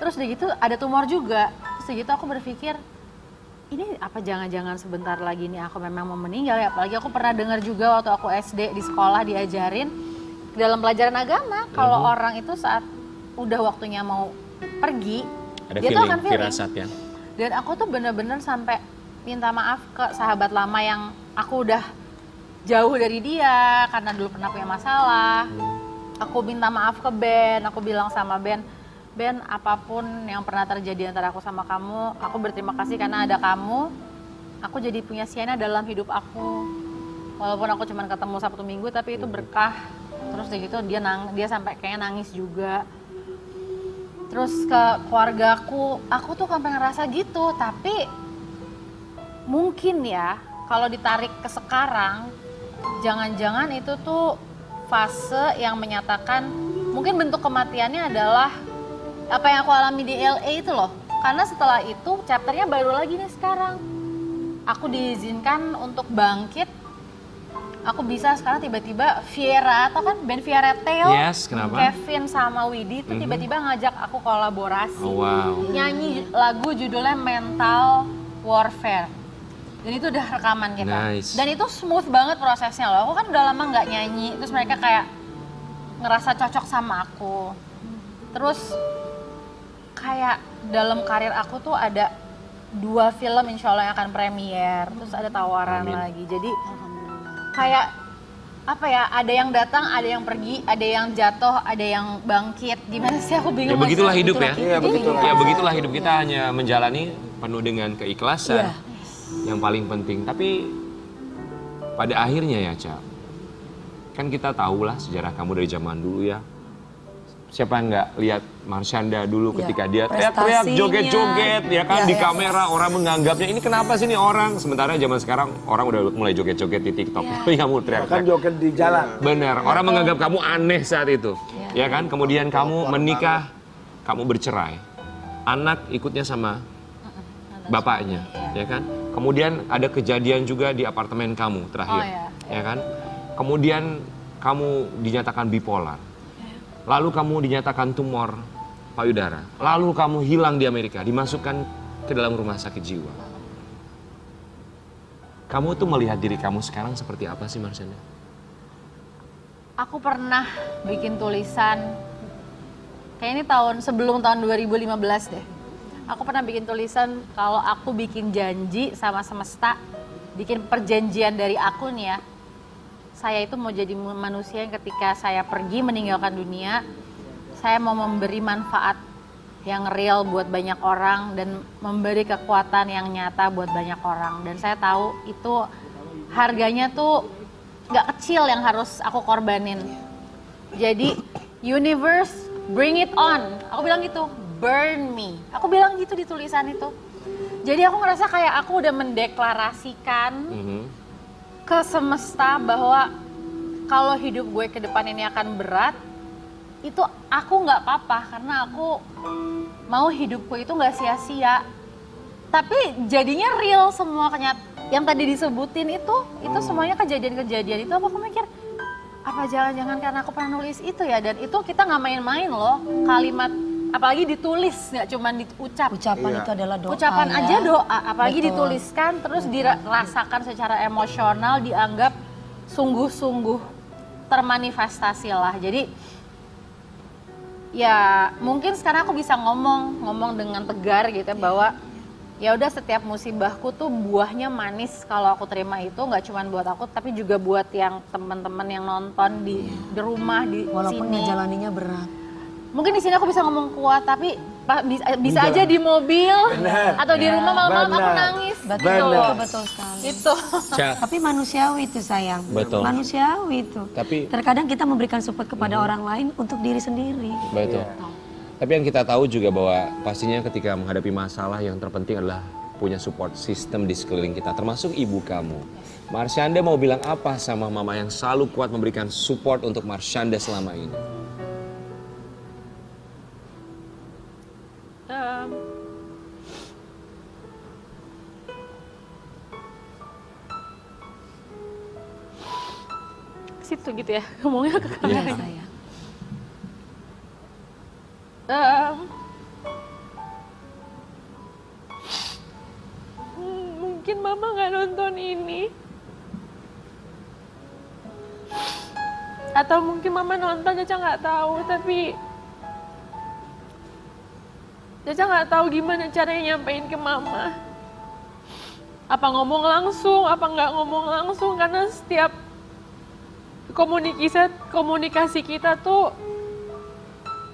S5: terus udah gitu ada tumor juga. Terus gitu aku berpikir, ini apa jangan-jangan sebentar lagi nih aku memang mau meninggal ya. Apalagi aku pernah dengar juga waktu aku SD di sekolah diajarin dalam pelajaran agama kalau orang itu saat udah waktunya mau pergi,
S1: Ada
S5: dia tuh akan feeling.
S1: firasat ya.
S5: Dan aku tuh bener-bener sampai minta maaf ke sahabat lama yang aku udah jauh dari dia karena dulu pernah punya masalah. Aku minta maaf ke Ben, aku bilang sama Ben, apapun yang pernah terjadi antara aku sama kamu, aku berterima kasih karena ada kamu. Aku jadi punya Sienna dalam hidup aku. Walaupun aku cuma ketemu Sabtu Minggu, tapi itu berkah. Terus kayak gitu dia sampai kayak nangis juga. Terus ke keluargaku, aku tuh sampai ngerasa gitu, tapi mungkin ya kalau ditarik ke sekarang, jangan-jangan itu tuh fase yang menyatakan mungkin bentuk kematiannya adalah apa yang aku alami di LA itu loh. Karena setelah itu chapternya baru lagi nih sekarang. Aku diizinkan untuk bangkit. Aku bisa sekarang tiba-tiba Viera, atau kan band Viera Theo,
S1: Yes, kenapa?
S5: Kevin sama Widi tuh tiba-tiba ngajak aku kolaborasi.
S1: Oh, wow.
S5: Nyanyi lagu judulnya Mental Warfare. Dan itu udah rekaman kita.
S1: Nice.
S5: Dan itu smooth banget prosesnya loh. Aku kan udah lama nggak nyanyi, terus mereka kayak ngerasa cocok sama aku. Terus kayak dalam karir aku tuh ada 2 film insya Allah yang akan premier. Terus ada tawaran lagi. Jadi kayak apa ya, ada yang datang, ada yang pergi, ada yang jatuh, ada yang bangkit. Gimana sih, aku bingung.
S1: Ya begitulah
S5: Mas.
S1: hidup ya.
S3: Iya, begitulah.
S1: Ya begitulah hidup, kita hanya menjalani penuh dengan keikhlasan. Yang paling penting. Tapi pada akhirnya ya, Ca, kan kita tahulah sejarah kamu dari zaman dulu ya. Siapa yang nggak lihat Marshanda dulu ketika dia teriak-teriak,
S2: prestasinya.
S1: joget-joget, ya kan, di
S2: Ya.
S1: kamera orang menganggapnya ini kenapa sih nih orang. Sementara zaman sekarang orang udah mulai joget-joget di TikTok. Tapi kamu
S3: Kan
S1: teriak-teriak.
S3: joget di jalan.
S1: Benar, orang menganggap kamu aneh saat itu. Ya kan, kemudian kamu menikah, kamu bercerai. Anak ikutnya sama bapaknya, ya kan. Kemudian ada kejadian juga di apartemen kamu terakhir, ya kan. Kemudian kamu dinyatakan bipolar. Lalu kamu dinyatakan tumor payudara. Lalu kamu hilang di Amerika, dimasukkan ke dalam rumah sakit jiwa. Kamu tuh melihat diri kamu sekarang seperti apa sih, Marshanda?
S5: Aku pernah bikin tulisan, kayak ini sebelum tahun 2015 deh. Aku pernah bikin tulisan kalau aku bikin janji sama semesta, bikin perjanjian dari aku nih ya. Saya itu mau jadi manusia yang ketika saya pergi meninggalkan dunia, saya mau memberi manfaat yang real buat banyak orang dan memberi kekuatan yang nyata buat banyak orang. Dan saya tahu itu harganya tuh gak kecil yang harus aku korbanin. Jadi universe, bring it on. Aku bilang gitu, burn me. Aku bilang gitu di tulisan itu. Jadi aku ngerasa kayak aku udah mendeklarasikan ke semesta bahwa kalau hidup gue ke depan ini akan berat, itu aku nggak apa-apa karena aku mau hidupku itu nggak sia-sia. Tapi jadinya real semua yang tadi disebutin itu semuanya kejadian-kejadian itu. Aku mikir apa jangan-jangan karena aku pernah nulis itu ya, dan itu kita nggak main-main loh, kalimat apalagi ditulis, nggak cuma diucap.
S2: Ucapan itu adalah doa.
S5: Ucapan
S2: ya.
S5: aja doa, apalagi
S2: Betul.
S5: dituliskan terus dirasakan secara emosional, dianggap sungguh-sungguh termanifestasi lah. Jadi ya mungkin sekarang aku bisa ngomong dengan tegar gitu ya, bahwa ya udah setiap musibahku tuh buahnya manis kalau aku terima itu, nggak cuma buat aku tapi juga buat yang teman-teman yang nonton di rumah di
S2: Walaupun
S5: sini.
S2: menjalaninya berat.
S5: Mungkin di sini aku bisa ngomong kuat, tapi bisa aja di mobil atau di rumah malam-malam aku nangis.
S2: Betul sekali.
S5: Itu.
S2: Tapi manusiawi itu sayang.
S1: Betul.
S2: Manusiawi itu.
S1: Tapi
S2: terkadang kita memberikan support kepada orang lain untuk diri sendiri.
S1: betul. Tapi yang kita tahu juga bahwa pastinya ketika menghadapi masalah yang terpenting adalah punya support system di sekeliling kita, termasuk ibu kamu. Marsyanda mau bilang apa sama mama yang selalu kuat memberikan support untuk Marsyanda selama ini?
S5: Situ gitu ya, ngomongnya ke kamera.
S2: Iya sayang.
S5: Mungkin mama nggak nonton ini, atau mungkin mama nonton Caca nggak tahu, tapi Caca nggak tahu gimana caranya nyampein ke mama. Apa ngomong langsung, apa nggak ngomong langsung, karena setiap komunikasi kita tuh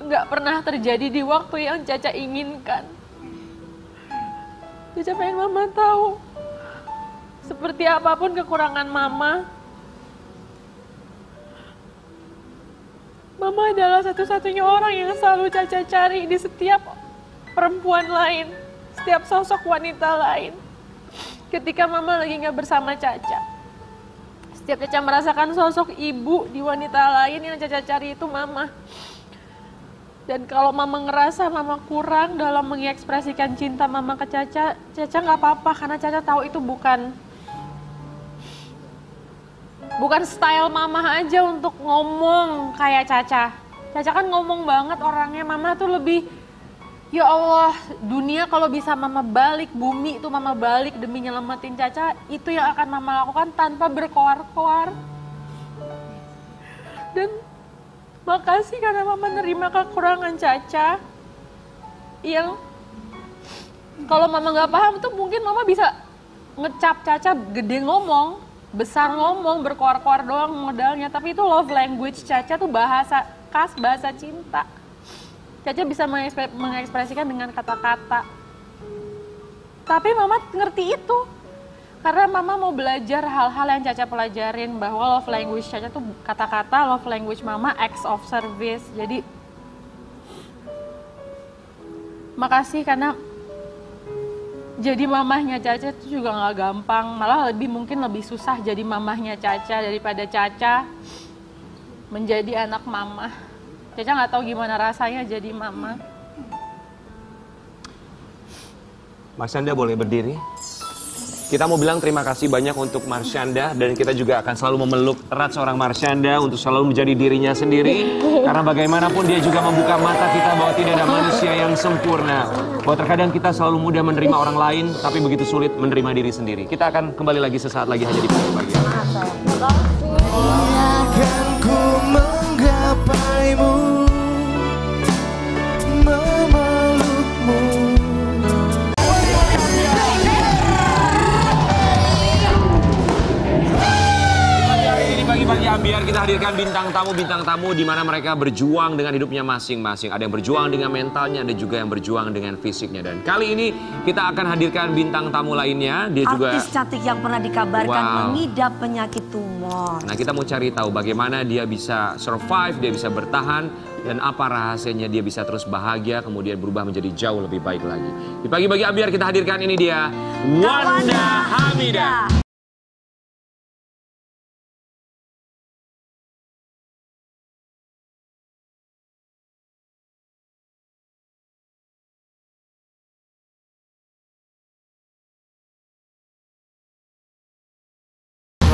S5: nggak pernah terjadi di waktu yang Caca inginkan. Caca pengen mama tahu seperti apapun kekurangan mama, mama adalah satu-satunya orang yang selalu Caca cari di setiap perempuan lain, setiap sosok wanita lain. Ketika mama lagi nggak bersama Caca, setiap Caca merasakan sosok ibu di wanita lain, yang Caca cari itu mama. Dan kalau mama ngerasa mama kurang dalam mengekspresikan cinta mama ke Caca, Caca nggak apa-apa, karena Caca tahu itu bukan style mama aja untuk ngomong kayak Caca. Caca kan ngomong banget orangnya, mama tuh lebih, ya Allah, dunia kalau bisa mama balik, bumi itu mama balik demi nyelamatin Caca, itu yang akan mama lakukan tanpa berkoar-koar. Dan makasih karena mama nerima kekurangan Caca, yang kalau mama nggak paham tuh mungkin mama bisa ngecap Caca gede ngomong, besar ngomong, berkoar-koar doang modalnya. Tapi itu love language Caca tuh bahasa khas, bahasa cinta. Caca bisa mengekspresikan dengan kata-kata. Tapi mama ngerti itu. Karena mama mau belajar hal-hal yang Caca pelajarin, bahwa love language Caca tuh kata-kata, love language mama acts of service. Jadi makasih karena jadi mamahnya Caca itu juga nggak gampang, malah mungkin lebih susah jadi mamahnya Caca daripada Caca menjadi anak mama. Caca nggak tahu gimana rasanya jadi mama.
S1: Marsyanda boleh berdiri? Kita mau bilang terima kasih banyak untuk Marsyanda, dan kita juga akan selalu memeluk erat seorang Marsyanda untuk selalu menjadi dirinya sendiri. Karena bagaimanapun dia juga membuka mata kita bahwa tidak ada manusia yang sempurna. Bahwa terkadang kita selalu mudah menerima orang lain, tapi begitu sulit menerima diri sendiri. Kita akan kembali lagi sesaat lagi hanya di Pagi-Pagi.
S6: Akan ku menggapaimu, memelukmu.
S1: Pagi-pagi Ambiar kita hadirkan bintang tamu di mana mereka berjuang dengan hidupnya masing-masing. Ada yang berjuang dengan mentalnya, ada juga yang berjuang dengan fisiknya. Dan kali ini kita akan hadirkan bintang tamu lainnya. Dia juga
S2: artis cantik yang pernah dikabarkan mengidap penyakit tumor.
S1: Nah, kita mau cari tahu bagaimana dia bisa survive, dia bisa bertahan, dan apa rahasianya dia bisa terus bahagia kemudian berubah menjadi jauh lebih baik lagi. Di Pagi-Pagi Ambiar kita hadirkan ini dia, Wanda Hamidah.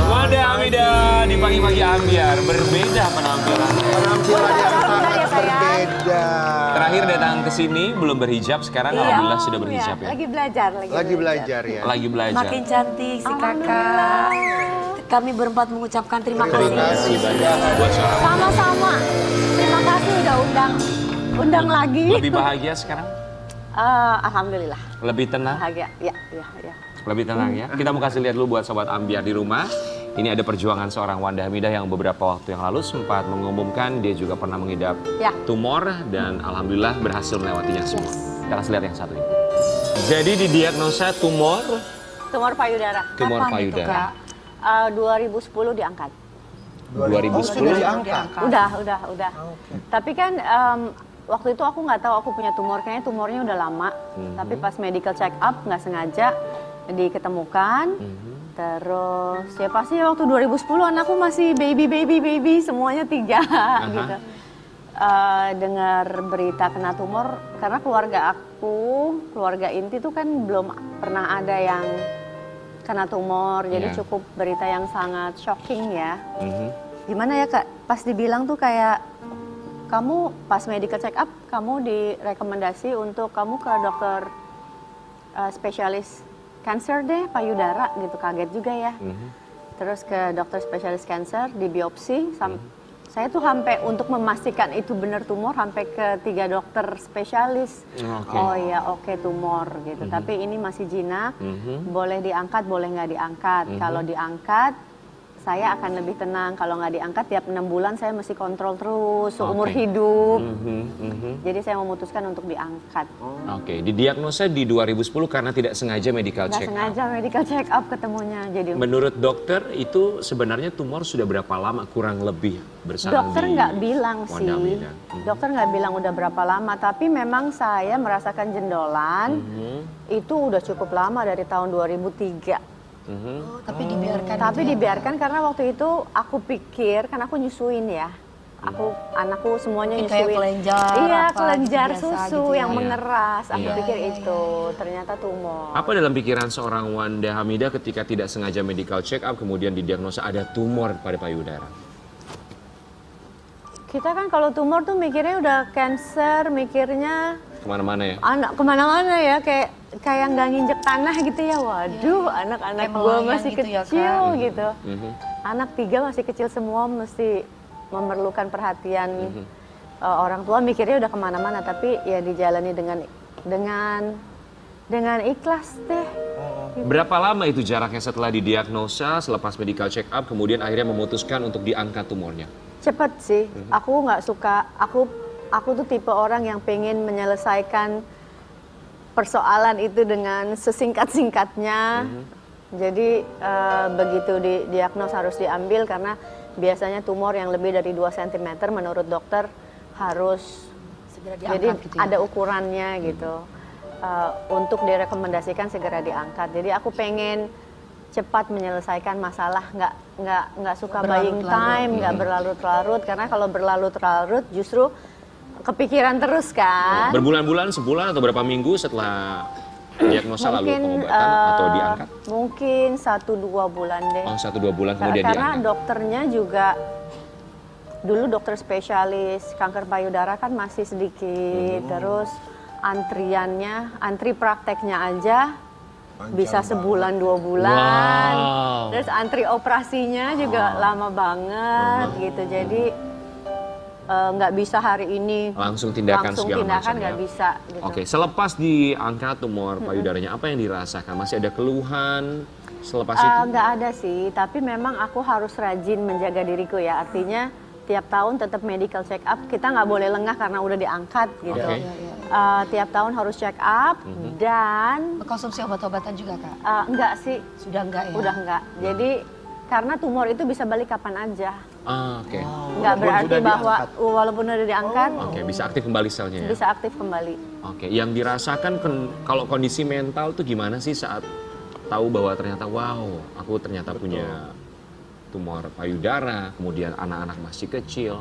S1: Wanda Hamidah di Pagi-Pagi Ambiar, berbeda penampilannya.
S4: Penampilan yang sangat berbeda.
S1: Terakhir datang ke sini belum berhijab, sekarang alhamdulillah sudah berhijab ya.
S7: Lagi belajar
S4: Ya.
S1: Lagi belajar.
S2: Makin cantik si kakak. Kami berempat mengucapkan terima kasih.
S1: Terima kasih banyak buat seorang
S7: sama-sama. Terima kasih udah undang lagi.
S1: lebih bahagia sekarang,
S7: Alhamdulillah
S1: lebih tenang.
S7: bahagia. Ya.
S1: Lebih tenang ya. Kita mau kasih lihat dulu buat sobat Ambiar di rumah. Ini ada perjuangan seorang Wanda Hamidah yang beberapa waktu yang lalu sempat mengumumkan dia juga pernah mengidap tumor dan alhamdulillah berhasil melewatinya semua. Kita langsung lihat yang satu ini. Jadi didiagnosa tumor
S7: payudara.
S1: Tumor
S2: Kapan itu,
S1: payudara.
S2: Kak?
S7: 2010 diangkat.
S1: 2010.
S4: Sudah diangkat.
S7: Udah. Tapi kan waktu itu aku nggak tahu aku punya tumor, kayaknya tumornya udah lama. Tapi pas medical check up nggak sengaja diketemukan. Terus ya pasti waktu 2010 anakku masih baby semuanya 3 gitu. Dengar berita kena tumor karena keluarga inti tuh kan belum pernah ada yang kena tumor, jadi cukup berita yang sangat shocking ya. Gimana ya Kak, pas dibilang tuh kayak kamu pas medical check up kamu direkomendasi untuk kamu ke dokter spesialis cancer deh, payudara gitu, kaget juga ya. Terus ke dokter spesialis cancer, di biopsi, saya tuh sampai untuk memastikan itu benar tumor, sampai ke 3 dokter spesialis. Oh ya oke, tumor gitu, tapi ini masih jinak, boleh diangkat, boleh nggak diangkat. Kalau diangkat, saya akan lebih tenang. Kalau nggak diangkat, tiap 6 bulan saya mesti kontrol terus seumur hidup. Jadi saya memutuskan untuk diangkat.
S1: Oke, didiagnosa di 2010 karena tidak sengaja medical
S7: Nggak
S1: check up.
S7: sengaja medical check up ketemunya. Jadi
S1: Menurut dokter itu sebenarnya tumor sudah berapa lama kurang lebih bersarang
S7: dokter
S1: di
S7: nggak bilang
S1: Wanda
S7: sih.
S1: Hamidah?
S7: Dokter nggak bilang udah berapa lama, tapi memang saya merasakan jendolan itu udah cukup lama dari tahun 2003.
S2: Tapi dibiarkan.
S7: Tapi dibiarkan karena waktu itu aku pikir, kan aku nyusuin ya. Anakku semuanya
S2: Mungkin kayak
S7: nyusuin.
S2: kelenjar,
S7: Iya,
S2: apa,
S7: kelenjar
S2: biasa
S7: susu
S2: gitu ya.
S7: yang mengeras. Aku
S2: Iya,
S7: pikir
S2: iya,
S7: itu, ternyata tumor.
S1: Apa dalam pikiran seorang Wanda Hamidah ketika tidak sengaja medical check up kemudian didiagnosa ada tumor pada payudara?
S7: Kita kan kalau tumor tuh mikirnya udah cancer, mikirnya
S1: Kemana-mana ya?
S7: anak kemana-mana ya, kayak nggak nginjek tanah gitu ya. Waduh, anak-anak
S2: Kayak
S7: gue
S2: melayang
S7: masih
S2: gitu ya,
S7: kecil
S2: Kak.
S7: gitu. Anak 3 masih kecil semua, mesti memerlukan perhatian orang tua. Mikirnya udah kemana-mana, tapi ya dijalani dengan ikhlas deh.
S1: Berapa lama itu jaraknya setelah didiagnosa, selepas medical check up, kemudian akhirnya memutuskan untuk diangkat tumornya?
S7: Cepet sih, aku nggak suka, aku tuh tipe orang yang pengen menyelesaikan persoalan itu dengan sesingkat-singkatnya. Jadi begitu didiagnos harus diambil karena biasanya tumor yang lebih dari 2 cm menurut dokter harus
S2: Segera
S7: jadi
S2: diangkat gitu ya.
S7: ada ukurannya gitu. Untuk direkomendasikan segera diangkat. Jadi aku pengen cepat menyelesaikan masalah, nggak suka buying time, nggak berlarut-larut, karena kalau berlarut-larut justru kepikiran terus kan.
S1: Berbulan-bulan, sebulan atau berapa minggu setelah diagnosa lalu pengobatan atau diangkat?
S7: Mungkin 1-2 bulan deh.
S1: Oh, 1-2 bulan kemudian
S7: Karena
S1: diangkat.
S7: dokternya juga dulu dokter spesialis kanker payudara kan masih sedikit, terus antri prakteknya aja bisa sebulan 2 bulan, terus antri operasinya juga lama banget gitu. Jadi nggak bisa hari ini
S1: Langsung tindakan segala macam
S7: nggak
S1: ya?
S7: bisa gitu.
S1: Oke, selepas diangkat tumor payudaranya, apa yang dirasakan? Masih ada keluhan selepas itu?
S7: Nggak ada sih, tapi memang aku harus rajin menjaga diriku ya. Artinya tiap tahun tetap medical check up, kita nggak boleh lengah karena udah diangkat gitu.
S1: Oke.
S7: Tiap tahun harus check up dan
S2: Konsumsi obat-obatan juga Kak?
S7: enggak sih,
S2: Sudah enggak ya?
S7: udah enggak. Jadi karena tumor itu bisa balik kapan aja.
S1: Oke.
S7: Nggak
S3: Walaupun
S7: berarti
S3: sudah
S7: bahwa
S3: diangkat.
S7: walaupun udah diangkat
S1: Oke, bisa aktif kembali selnya ya?
S7: bisa aktif kembali.
S1: Oke, yang dirasakan kalau kondisi mental tuh gimana sih saat tahu bahwa ternyata wow, aku ternyata punya tumor payudara, kemudian anak-anak masih kecil.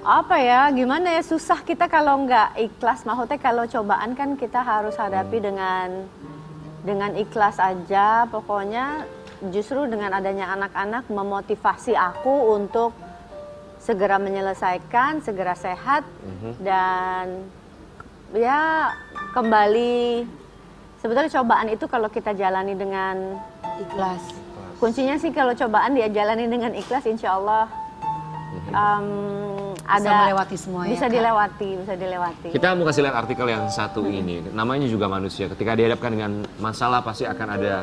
S7: Apa ya, gimana ya, susah kita kalau nggak ikhlas. Maksudnya kalau cobaan kan kita harus hadapi dengan ikhlas aja. Pokoknya justru dengan adanya anak-anak memotivasi aku untuk segera menyelesaikan, segera sehat, dan ya kembali. Sebetulnya cobaan itu kalau kita jalani dengan
S2: Ikhlas.
S7: kuncinya sih kalau cobaan dia jalani dengan ikhlas, insya Allah
S2: melewati semua ya,
S7: bisa
S2: Kak?
S7: bisa dilewati.
S1: Kita mau kasih lihat artikel yang satu ini. Namanya juga manusia. Ketika dihadapkan dengan masalah pasti akan ada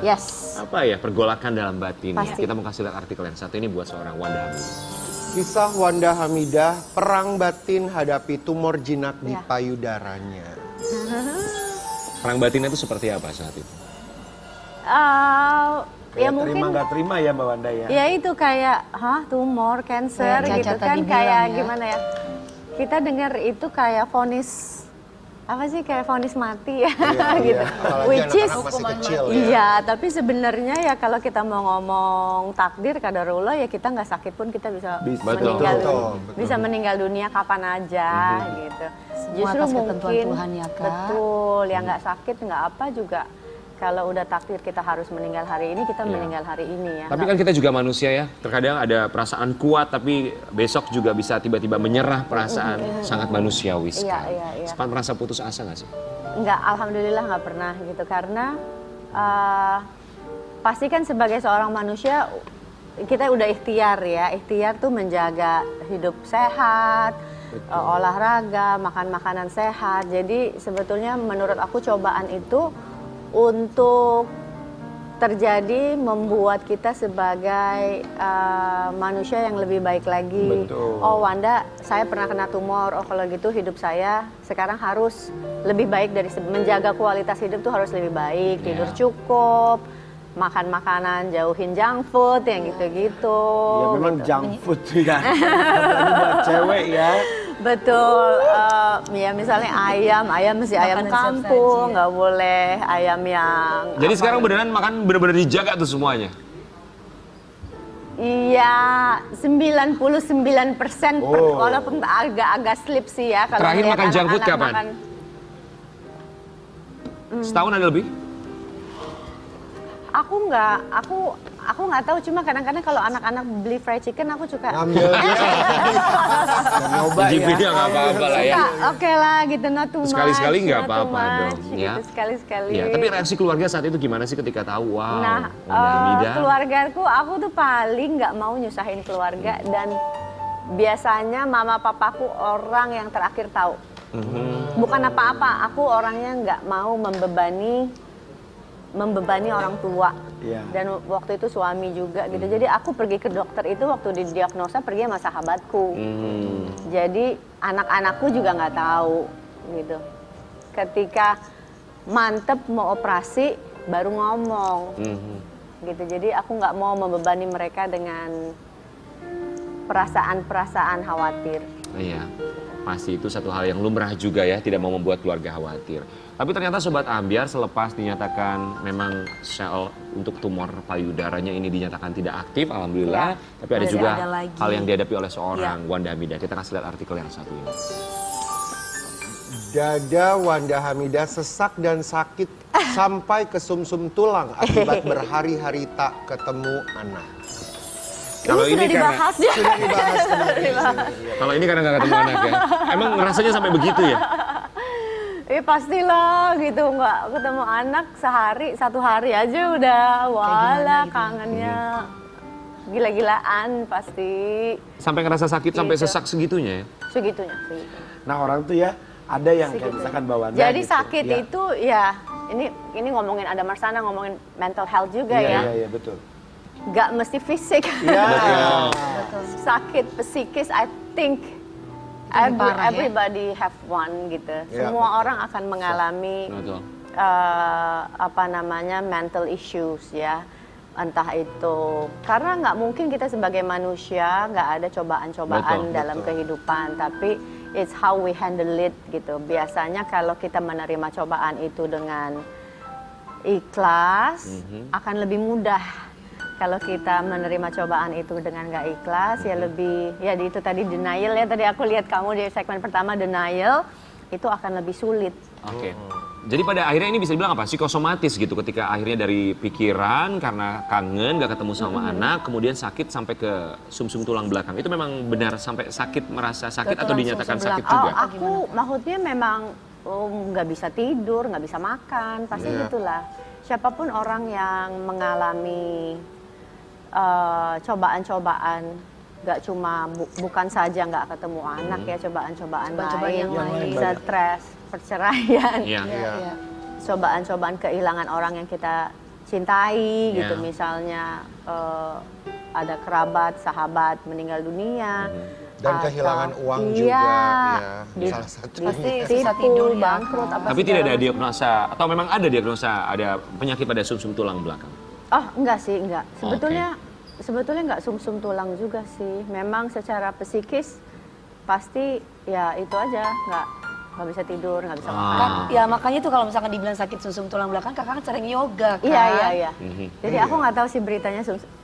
S1: pergolakan dalam batin.
S7: Pasti.
S1: Kita mau kasih lihat artikel yang satu ini buat seorang Wanda Hamidah.
S4: Kisah Wanda Hamidah, perang batin hadapi tumor jinak di
S7: Ya.
S4: payudaranya.
S1: Perang batinnya itu seperti apa saat itu?
S7: Ya
S3: Terima
S7: mungkin
S3: nggak terima ya Mbak Wanda ya.
S7: ya itu kayak tumor, cancer
S2: Ya,
S7: gitu
S2: Caca
S7: kan
S2: tadi
S7: kayak
S2: bilang ya.
S7: gimana ya? Kita dengar itu kayak vonis apa sih kayak vonis mati ya gitu.
S4: Apalagi
S7: Which is
S4: anak-anak masih kecil ya.
S7: iya, tapi sebenarnya ya kalau kita mau ngomong takdir kadarullah ya kita nggak sakit pun kita bisa
S1: Betul.
S7: meninggal
S4: Betul.
S7: bisa meninggal dunia kapan aja gitu. Justru
S2: atas ketentuan
S7: mungkin
S2: Tuhan ya, Kak.
S7: betul yang nggak sakit nggak apa juga. Kalau udah takdir kita harus meninggal hari ini, kita meninggal hari ini ya.
S1: Tapi kan kita juga manusia ya. Terkadang ada perasaan kuat tapi besok juga bisa tiba-tiba menyerah perasaan. Sangat manusiawi sekali.
S7: Iya.
S1: Sempat merasa putus asa nggak sih?
S7: Enggak, alhamdulillah nggak pernah gitu karena pasti kan sebagai seorang manusia kita udah ikhtiar ya. Ikhtiar tuh menjaga hidup sehat, olahraga, makan makanan sehat. Jadi sebetulnya menurut aku cobaan itu untuk terjadi membuat kita sebagai manusia yang lebih baik lagi.
S3: Betul.
S7: Oh Wanda, saya pernah kena tumor. Oh kalau gitu hidup saya sekarang harus lebih baik dari menjaga kualitas hidup tuh harus lebih baik. Tidur cukup, makan makanan, jauhin junk food yang gitu-gitu.
S3: Ya memang
S7: gitu.
S3: junk food tuh ya. Apalagi buat cewek ya.
S7: Betul, ya misalnya ayam mesti ayam
S2: Makanan
S7: kampung,
S2: siap saji.
S7: nggak boleh ayam yang.
S1: Jadi sekarang beneran makan bener-bener dijaga tuh semuanya?
S7: Iya, 99%
S3: Oh.
S7: walaupun agak-agak slip sih ya. Kalau
S1: Terakhir
S7: ngeliat
S1: makan junk food
S7: anak-anak
S1: kapan?
S7: makan.
S1: Setahun ada lebih?
S7: Aku nggak tahu, cuma kadang-kadang kalau anak-anak beli fried chicken aku suka.
S4: Ambil dia.
S3: Nyoba ya.
S1: Cicipinnya nggak apa-apa lah ya.
S7: Oke lah gitu, not too much.
S1: Sekali-sekali nggak
S7: not too
S1: apa-apa
S7: much,
S1: dong, ya.
S7: Gitu, sekali-sekali.
S1: Ya, tapi reaksi keluarga saat itu gimana sih ketika tahu, wow,
S7: Nah,
S1: Wanda Hamidah?
S7: keluargaku, aku tuh paling nggak mau nyusahin keluarga dan biasanya mama papaku orang yang terakhir tahu. Bukan apa-apa, aku orangnya nggak mau membebani orang tua.
S3: Iya.
S7: Dan waktu itu suami juga gitu. Jadi aku pergi ke dokter itu waktu didiagnosa pergi sama sahabatku. Jadi anak-anakku juga nggak tahu gitu. Ketika mantep mau operasi baru ngomong gitu. Jadi aku nggak mau membebani mereka dengan perasaan-perasaan khawatir.
S1: Iya, pasti itu satu hal yang lumrah juga ya, tidak mau membuat keluarga khawatir. Tapi ternyata Sobat Ambiar selepas dinyatakan memang sel untuk tumor payudaranya ini dinyatakan tidak aktif, alhamdulillah. Tapi ada
S2: Masih
S1: juga
S2: ada lagi.
S1: hal yang dihadapi oleh seorang Wanda Hamidah. Kita kasih lihat artikel yang satu ini.
S4: Dada Wanda Hamidah sesak dan sakit sampai ke sumsum tulang akibat berhari-hari tak ketemu anak.
S1: Kalau ini karena
S7: dibahas ya.
S4: Sudah dibahas kemarin.
S1: kalau ini karena nggak ketemu anak ya. Emang rasanya sampai begitu ya?
S7: Pastilah gitu, nggak ketemu anak satu hari aja udah wala
S2: gitu.
S7: kangennya gila-gilaan pasti
S1: Sampai ngerasa sakit, sampai
S7: Gitu.
S1: sesak segitunya ya?
S7: segitunya.
S3: Nah orang tuh ya ada yang kayak misalkan Mbak Wanda
S7: Jadi
S3: gitu.
S7: sakit
S3: Ya.
S7: itu ya ini ngomongin ada Marsana ngomongin mental health juga
S3: Iya,
S7: ya.
S3: iya betul.
S7: Nggak mesti fisik.
S3: Iya.
S7: Sakit psikis I think
S2: parah ya.
S7: everybody have one gitu.
S4: Iya,
S7: Semua orang akan mengalami
S1: Betul.
S7: mental issues ya. Entah itu karena nggak mungkin kita sebagai manusia nggak ada cobaan-cobaan
S1: Betul,
S7: dalam kehidupan, tapi it's how we handle it gitu. Biasanya kalau kita menerima cobaan itu dengan ikhlas akan lebih mudah. Kalau kita menerima cobaan itu dengan nggak ikhlas ya lebih ya itu tadi denial ya, tadi aku lihat kamu di segmen pertama denial itu akan lebih sulit.
S1: Oke. Jadi pada akhirnya ini bisa dibilang apa? Psikosomatis gitu ketika akhirnya dari pikiran karena kangen gak ketemu sama anak, kemudian sakit sampai ke sumsum tulang belakang. Itu memang benar sampai sakit, merasa sakit
S2: Ke
S1: atau
S2: tulang
S1: dinyatakan
S2: sumsum
S1: sakit
S2: belakang.
S1: juga?
S7: Aku maksudnya memang nggak bisa tidur, nggak bisa makan, pasti gitulah. Siapapun orang yang mengalami cobaan-cobaan nggak cuma bukan saja nggak ketemu anak ya, cobaan-cobaan
S2: yang lain.
S7: stres, perceraian,
S1: Iya.
S7: cobaan-cobaan kehilangan orang yang kita cintai gitu,
S1: Iya.
S7: misalnya ada kerabat, sahabat meninggal dunia.
S4: Dan
S7: atau-
S4: kehilangan uang
S7: iya,
S4: juga, ya,
S7: di-
S4: salah satunya.
S2: Pasti susah
S7: ditipu,
S2: tidur ya.
S7: bangkrut, apa
S1: Tapi tidak
S7: segala
S1: ada
S7: macam.
S1: diagnosa, atau memang ada diagnosa, ada penyakit pada sumsum tulang belakang?
S7: Oh, enggak sih, enggak. Sebetulnya enggak sumsum tulang juga sih. Memang secara psikis pasti ya itu aja, enggak bisa tidur, enggak bisa makan.
S2: Kan, ya makanya tuh kalau misalkan dibilang sakit sumsum tulang belakang, kakak kan sering yoga kan.
S7: Iya. Jadi aku nggak tahu sih beritanya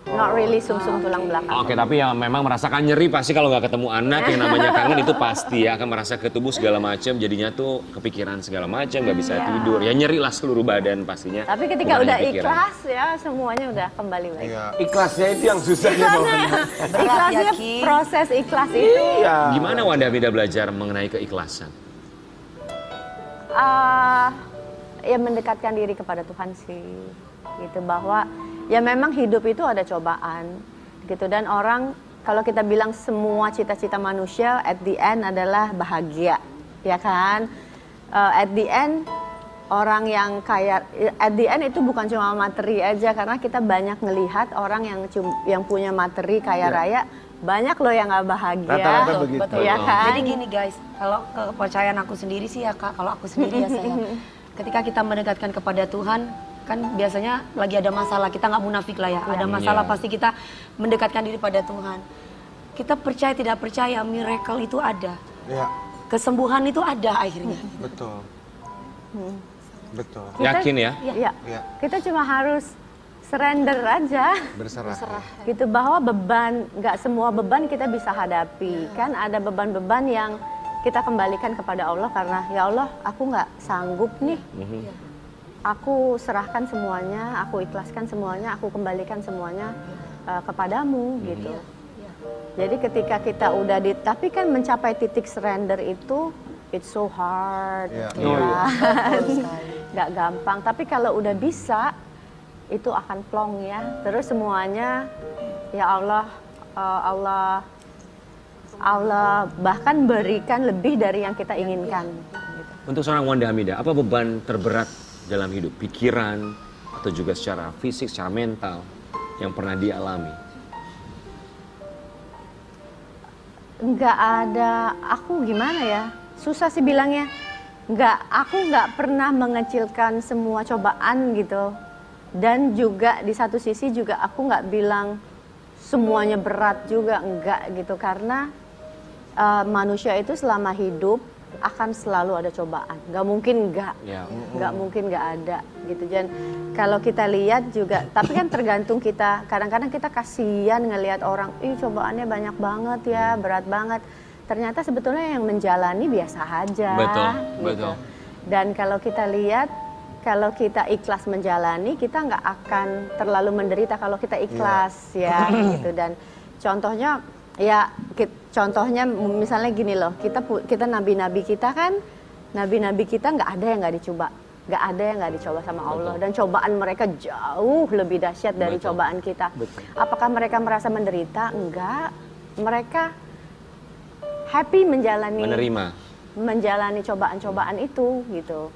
S7: not really sumsum tulang belakang.
S1: Oke, tapi yang memang merasakan nyeri pasti kalau nggak ketemu anak yang namanya kangen itu pasti ya akan merasa ke tubuh segala macam, jadinya tuh kepikiran segala macam, nggak bisa tidur, ya nyeri lah seluruh badan pastinya.
S7: Tapi ketika
S1: bukan
S7: udah
S1: hanya pikiran.
S7: ikhlas ya semuanya udah kembali lagi.
S4: Iya.
S3: Ikhlasnya itu yang susah ya.
S7: Ikhlasnya
S2: Ki.
S7: proses ikhlas itu.
S3: Iya.
S1: Gimana Wanda Mida belajar mengenai keikhlasan?
S7: Ya mendekatkan diri kepada Tuhan sih, gitu, bahwa ya memang hidup itu ada cobaan gitu, dan orang kalau kita bilang semua cita-cita manusia at the end adalah bahagia, ya kan? At the end orang yang kaya, at the end itu bukan cuma materi aja, karena kita banyak ngelihat orang yang punya materi kaya raya, banyak loh yang nggak bahagia.
S3: Rata-rata begitu.
S7: Betul, ya kan?
S2: Jadi gini guys, kalau kepercayaan aku sendiri sih ya kak, kalau aku sendiri ya saya, ketika kita mendekatkan kepada Tuhan, kan biasanya lagi ada masalah, kita nggak munafik lah ya, ada masalah
S1: Iya.
S2: pasti kita mendekatkan diri pada Tuhan. Kita percaya tidak percaya, miracle itu ada,
S4: Ya,
S2: kesembuhan itu ada akhirnya.
S4: betul. Betul.
S1: Yakin ya?
S7: Iya.
S4: Ya,
S7: Kita cuma harus surrender aja.
S4: berserah.
S7: Gitu, bahwa beban, nggak semua beban kita bisa hadapi. Kan ada beban-beban yang kita kembalikan kepada Allah karena ya Allah, aku nggak sanggup nih. Aku serahkan semuanya, aku ikhlaskan semuanya, aku kembalikan semuanya kepadamu gitu. Jadi ketika kita udah tapi kan mencapai titik surrender itu it's so hard,
S4: Iya.
S7: kan? Nggak gampang. Tapi kalau udah bisa, itu akan plong ya. Terus semuanya, ya Allah, Allah bahkan berikan lebih dari yang kita inginkan. Gitu.
S1: Untuk seorang Wanda Hamida, apa beban terberat dalam hidup? Pikiran atau juga secara fisik, secara mental yang pernah dialami?
S7: Nggak ada, aku gimana ya? Susah sih bilangnya. Aku nggak pernah mengecilkan semua cobaan gitu. Dan juga di satu sisi juga aku nggak bilang semuanya berat juga, enggak gitu. Karena manusia itu selama hidup akan selalu ada cobaan. Nggak mungkin enggak.
S1: Ya.
S7: Nggak mungkin nggak ada gitu. Dan kalau kita lihat juga, tapi kan tergantung kita. Kadang-kadang kita kasihan ngelihat orang, cobaannya banyak banget ya, berat banget. Ternyata sebetulnya yang menjalani biasa aja.
S1: Betul,
S7: gitu.
S1: betul.
S7: Dan kalau kita lihat, kalau kita ikhlas menjalani, kita nggak akan terlalu menderita kalau kita ikhlas ya, gitu. Dan contohnya, contohnya misalnya gini loh, kita nabi-nabi kita kan, nabi-nabi kita nggak ada yang nggak dicoba. Nggak ada yang nggak dicoba sama Allah. Dan cobaan mereka jauh lebih dahsyat dari cobaan kita. Apakah mereka merasa menderita? Enggak. Mereka happy menjalani cobaan-cobaan itu gitu.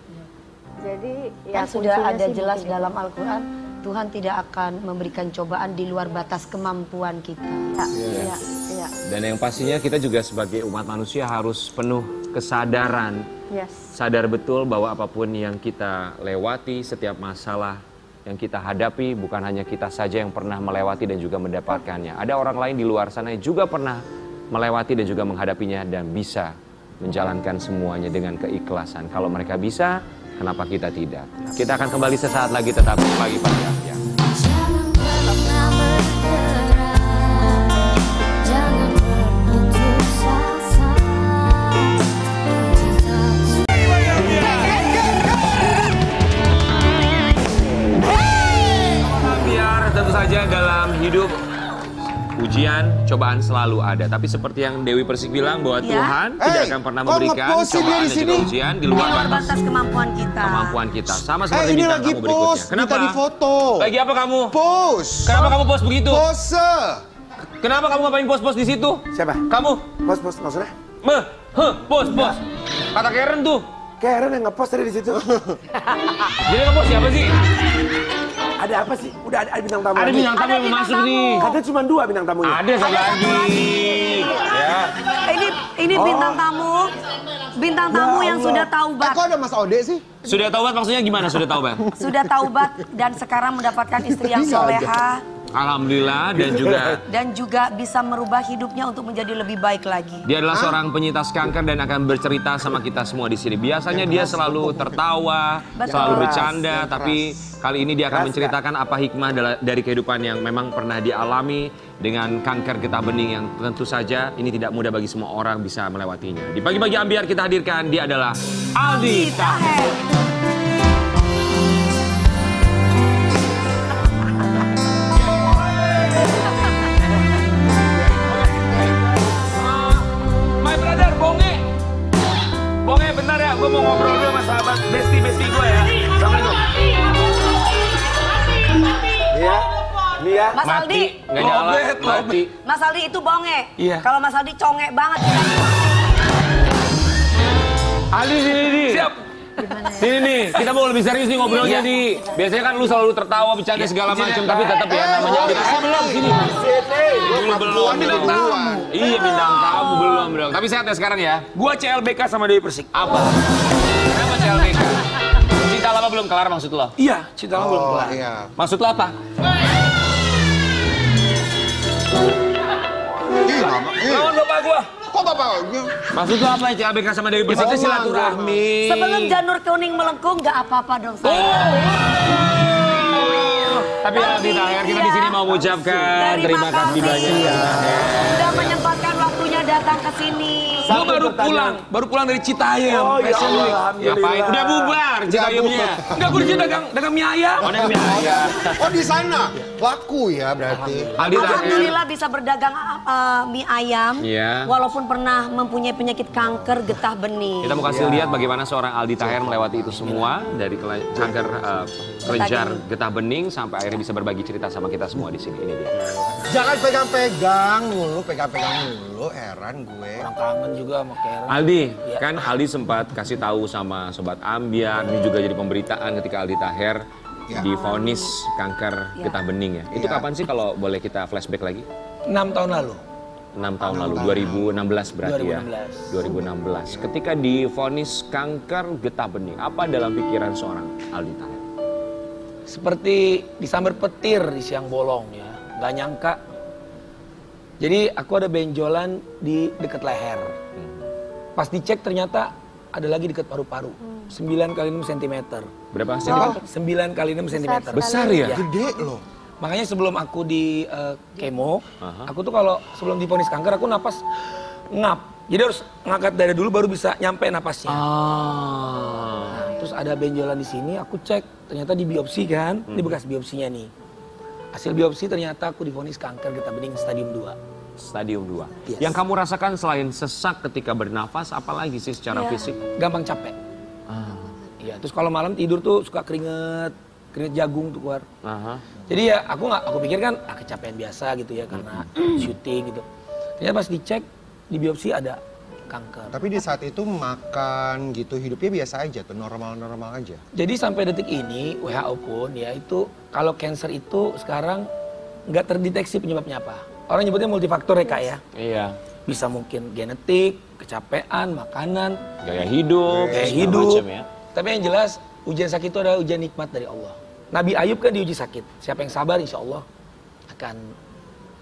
S7: Jadi
S2: Kan sudah
S7: kuncinya
S2: ada
S7: sih
S2: jelas
S7: mungkin
S2: dalam Al-Quran, Tuhan tidak akan memberikan cobaan di luar batas kemampuan kita.
S7: Iya.
S1: Dan yang pastinya kita juga sebagai umat manusia harus penuh kesadaran.
S7: Yes.
S1: Sadar betul bahwa apapun yang kita lewati, setiap masalah yang kita hadapi, bukan hanya kita saja yang pernah melewati dan juga mendapatkannya. Ada orang lain di luar sana yang juga pernah melewati dan juga menghadapinya dan bisa menjalankan semuanya dengan keikhlasan. Kalau mereka bisa, kenapa kita tidak? Kita akan kembali sesaat lagi, tetap di Pagi Afiat.
S8: Jangan pernah bergerak, jangan berputus asa.
S1: Biar tentu saja dalam hidup ujian, cobaan selalu ada. Tapi seperti yang Dewi Persik bilang bahwa Tuhan tidak akan pernah memberikan cobaan dan juga ujian di luar batas
S2: kemampuan kita.
S1: Sama seperti
S4: ini
S1: bintang
S4: lagi
S1: tamu berikutnya.
S4: post, minta difoto.
S1: Lagi apa kamu?
S4: Post.
S1: Kenapa kamu post begitu?
S4: Pose.
S1: Kenapa kamu ngapain pos-pos di situ?
S3: Siapa?
S1: Kamu?
S3: Bos maksudnya?
S1: Bos. Kata Karen tuh.
S3: Karen yang ngepost tadi di situ.
S1: Jadi ngepost siapa sih?
S3: Ada apa sih? Udah ada bintang tamu.
S1: Ada
S3: lagi.
S1: bintang tamu yang mau masuk nih.
S3: Katanya cuma 2 bintang tamunya.
S1: Ada satu lagi. Ya.
S2: Ini bintang tamu. Bintang tamu yang sudah taubat.
S4: Kok ada Mas Ode sih?
S1: Sudah taubat maksudnya gimana sudah taubat?
S2: Sudah taubat dan sekarang mendapatkan istri yang soleha.
S1: Alhamdulillah
S2: Dan juga bisa merubah hidupnya untuk menjadi lebih baik lagi.
S1: dia adalah seorang penyintas kanker dan akan bercerita sama kita semua di sini. Biasanya dia selalu tertawa, selalu bercanda, tapi kali ini dia akan menceritakan apa hikmah dari kehidupan yang memang pernah dialami dengan kanker getah bening yang tentu saja ini tidak mudah bagi semua orang bisa melewatinya. Di pagi-pagi ambiar kita hadirkan dia adalah Aldi Taher. Bonge, bentar ya, gue mau ngobrol dulu sama sahabat besti gue ya. Assalamualaikum.
S3: Nia.
S2: Mas Aldi.
S1: Nggak nyala, mati.
S2: Mas Aldi itu bonge.
S3: Iya.
S2: Kalau Mas Aldi conge banget.
S1: Aldi sini nih. Siap. Sini nih, kita mau lebih serius nih ngobrolnya nih. Biasanya kan lu selalu tertawa, bercanda segala macam, tapi tetap ya namanya belum sini. Belum bintang tamu. Iya bintang tamu belum. Tapi sehat ya sekarang ya.
S9: Gua CLBK sama Dewi Persik.
S1: Apa? Kenapa CLBK? Cinta lama belum kelar maksud lo?
S9: Iya, cinta lama belum kelar.
S4: Iya.
S1: Maksud lo apa?
S9: Lawan bapak gua.
S4: Kok bapak?
S1: Maksud lo apa CLBK sama Dewi Persik?
S9: Kita silaturahmi.
S2: Sebelum janur kuning melengkung nggak apa-apa dong saya.
S1: Tapi Aldi Taher kita di sini mau mengucapkan terima kasih banyak.
S2: Sudah menyempatkan waktunya datang ke sini.
S9: Gua baru pulang dari Citayam.
S3: Oh ya
S9: Fashion Week.
S3: Allah,
S1: Ngapain? Udah bubar Citayamnya.
S9: Enggak, gua di dagang mie ayam.
S1: Oh, dagang mie ayam.
S4: Oh di sana laku ya berarti.
S1: Aldi Taher.
S2: Alhamdulillah bisa berdagang mie ayam.
S1: Iya.
S2: Walaupun pernah mempunyai penyakit kanker getah bening.
S1: Kita mau kasih lihat bagaimana seorang Aldi Taher melewati itu semua dari kanker kelenjar getah bening sampai akhirnya bisa berbagi cerita sama kita semua di sini. Ini dia.
S4: Jangan pegang-pegang mulu, heran gue.
S9: Orang kangen juga sama Karen.
S1: Aldi, kan Aldi sempat kasih tahu sama Sobat Ambiar, ini juga jadi pemberitaan ketika Aldi Taher divonis kanker getah bening ya. Itu kapan sih kalau boleh kita flashback lagi?
S9: 6 tahun lalu.
S1: 6 tahun lalu, 2016 berarti ya? 2016. Ketika divonis kanker getah bening, apa dalam pikiran seorang Aldi Taher?
S9: Seperti disambar petir di siang bolong ya. Gak nyangka. Jadi aku ada benjolan di dekat leher. Pas dicek ternyata ada lagi dekat paru-paru. 9 kali 6 cm.
S1: Berapa sentimeter?
S9: 9 kali 6 cm.
S1: Besar ya?
S4: Gede loh.
S9: Makanya sebelum aku di kemo, aku tuh kalau sebelum divonis kanker aku napas ngap. Jadi harus ngangkat dada dulu baru bisa nyampe napasnya. Terus ada benjolan di sini, aku cek ternyata di biopsi kan, ini bekas biopsinya nih. Hasil biopsi ternyata aku divonis kanker getah bening stadium 2.
S1: Stadium 2.
S9: Yes.
S1: Yang kamu rasakan selain sesak ketika bernafas, apalagi sih secara fisik?
S9: Gampang capek. Iya, terus kalau malam tidur tuh suka keringet jagung tuh keluar. Jadi ya aku pikir kan kecapean biasa gitu ya karena syuting gitu. Ternyata pas dicek di biopsi ada kanker.
S4: Tapi di saat itu makan gitu hidupnya biasa aja tuh, normal-normal aja.
S9: Jadi sampai detik ini WHO pun ya itu kalau cancer itu sekarang nggak terdeteksi penyebabnya apa. Orang nyebutnya multifaktor ya Kak ya.
S1: Iya.
S9: Bisa mungkin genetik, kecapean, makanan,
S1: Gaya hidup,
S9: gaya
S1: segala
S9: hidup.
S1: macam ya.
S9: Tapi yang jelas ujian sakit itu adalah ujian nikmat dari Allah. Nabi Ayub kan diuji sakit. Siapa yang sabar insya Allah akan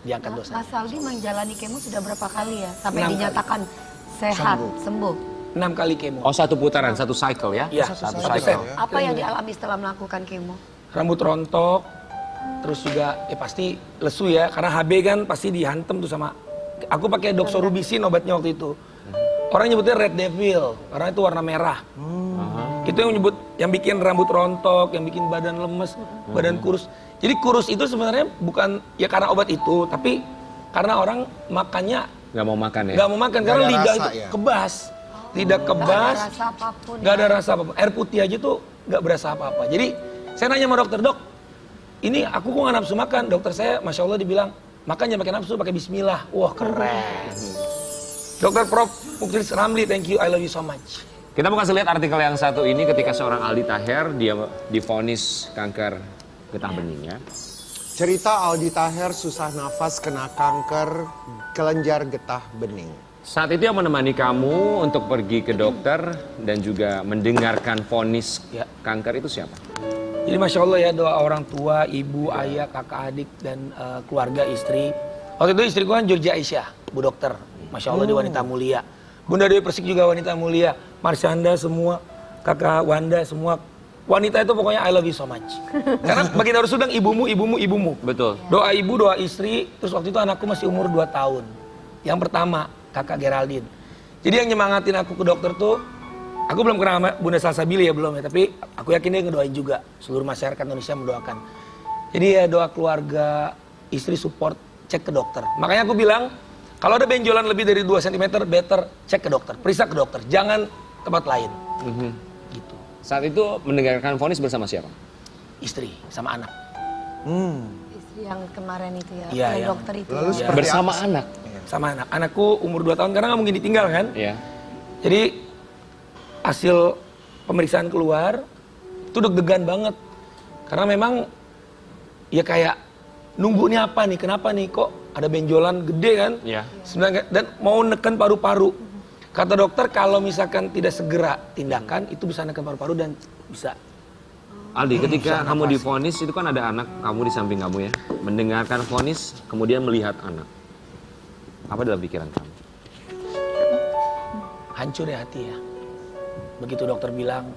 S9: diangkat dosanya.
S2: Mas Aldi menjalani kemo sudah berapa kali ya? Sampai
S9: 6 kali.
S2: dinyatakan sehat, sembuh.
S9: 6 kali kemo.
S1: Oh, satu putaran, satu cycle ya?
S9: Iya,
S1: satu
S9: satu
S1: cycle.
S9: set.
S2: Apa yang dialami setelah melakukan kemo?
S9: Rambut rontok, terus juga pasti lesu ya, karena HB kan pasti dihantem tuh sama. Aku pakai doxorubicin obatnya waktu itu. Orang nyebutnya red devil, karena itu warna merah. Itu yang bikin rambut rontok, yang bikin badan lemes, badan kurus. Jadi kurus itu sebenarnya bukan ya karena obat itu, tapi karena orang makannya
S1: Nggak mau makan ya?
S9: nggak mau makan karena
S4: ada
S9: lidah
S4: rasa
S9: itu
S4: ya?
S9: kebas, lidah kebas,
S2: Gak ada rasa apapun.
S9: nggak ada rasa apa-apa. Air putih aja tuh nggak berasa apa-apa. Jadi saya nanya sama dokter, dok, ini aku kok nggak nafsu makan? Dokter saya, masya Allah dibilang, makan jangan pakai nafsu, pakai bismillah. Wah keren. Dr. Prof. Muklis Ramli, thank you, I love you so much.
S1: Kita mau kasih lihat artikel yang satu ini ketika seorang Aldi Taher dia divonis kanker getah bening ya.
S4: Cerita Aldi Taher susah nafas kena kanker kelenjar getah bening.
S1: Saat itu yang menemani kamu untuk pergi ke dokter dan juga mendengarkan vonis kanker itu siapa?
S9: Jadi Masya Allah ya, doa orang tua, ibu, ayah, kakak, adik, dan keluarga, istri. Waktu itu istriku kan Georgia Aisyah, Bu Dokter. Masya Allah dia wanita mulia. Bunda Dewi Persik juga wanita mulia. Marsyanda semua, kakak Wanda semua. Wanita itu pokoknya I love you so much. Karena bagi Darus Sudang ibumu, ibumu, ibumu.
S1: Betul.
S9: Doa ibu, doa istri. Terus waktu itu anakku masih umur 2 tahun. Yang pertama, kakak Geraldine. Jadi yang nyemangatin aku ke dokter tuh, aku belum kenal sama Bunda Salsabila ya belum ya. Tapi aku yakin dia ngedoain juga. Seluruh masyarakat Indonesia mendoakan. Jadi ya doa keluarga, istri support, cek ke dokter. Makanya aku bilang, kalau ada benjolan lebih dari 2 cm, better cek ke dokter. Periksa ke dokter, jangan tempat lain. Gitu.
S1: Saat itu mendengarkan vonis bersama siapa?
S9: Istri sama anak.
S2: Istri yang kemarin itu ya,
S9: Iya,
S2: yang
S9: yang-
S2: dokter itu.
S4: Lalu
S2: ya.
S4: seperti
S1: Bersama
S4: apa?
S1: anak.
S9: Sama anak. Anakku umur 2 tahun karena nggak mungkin ditinggal kan.
S1: Iya.
S9: Jadi hasil pemeriksaan keluar itu deg-degan banget. Karena memang ya kayak nunggu nih apa nih, kenapa nih kok ada benjolan gede kan.
S1: Iya.
S9: Sebenarnya dan mau neken paru-paru. Kata dokter kalau misalkan tidak segera tindakan itu bisa neken paru-paru dan bisa.
S1: Aldi, ketika
S9: bisa
S1: kamu
S9: nafas.
S1: divonis itu kan ada anak kamu di samping kamu ya. Mendengarkan vonis, kemudian melihat anak. Apa dalam pikiran kamu?
S9: Hancur ya hati ya. Begitu dokter bilang,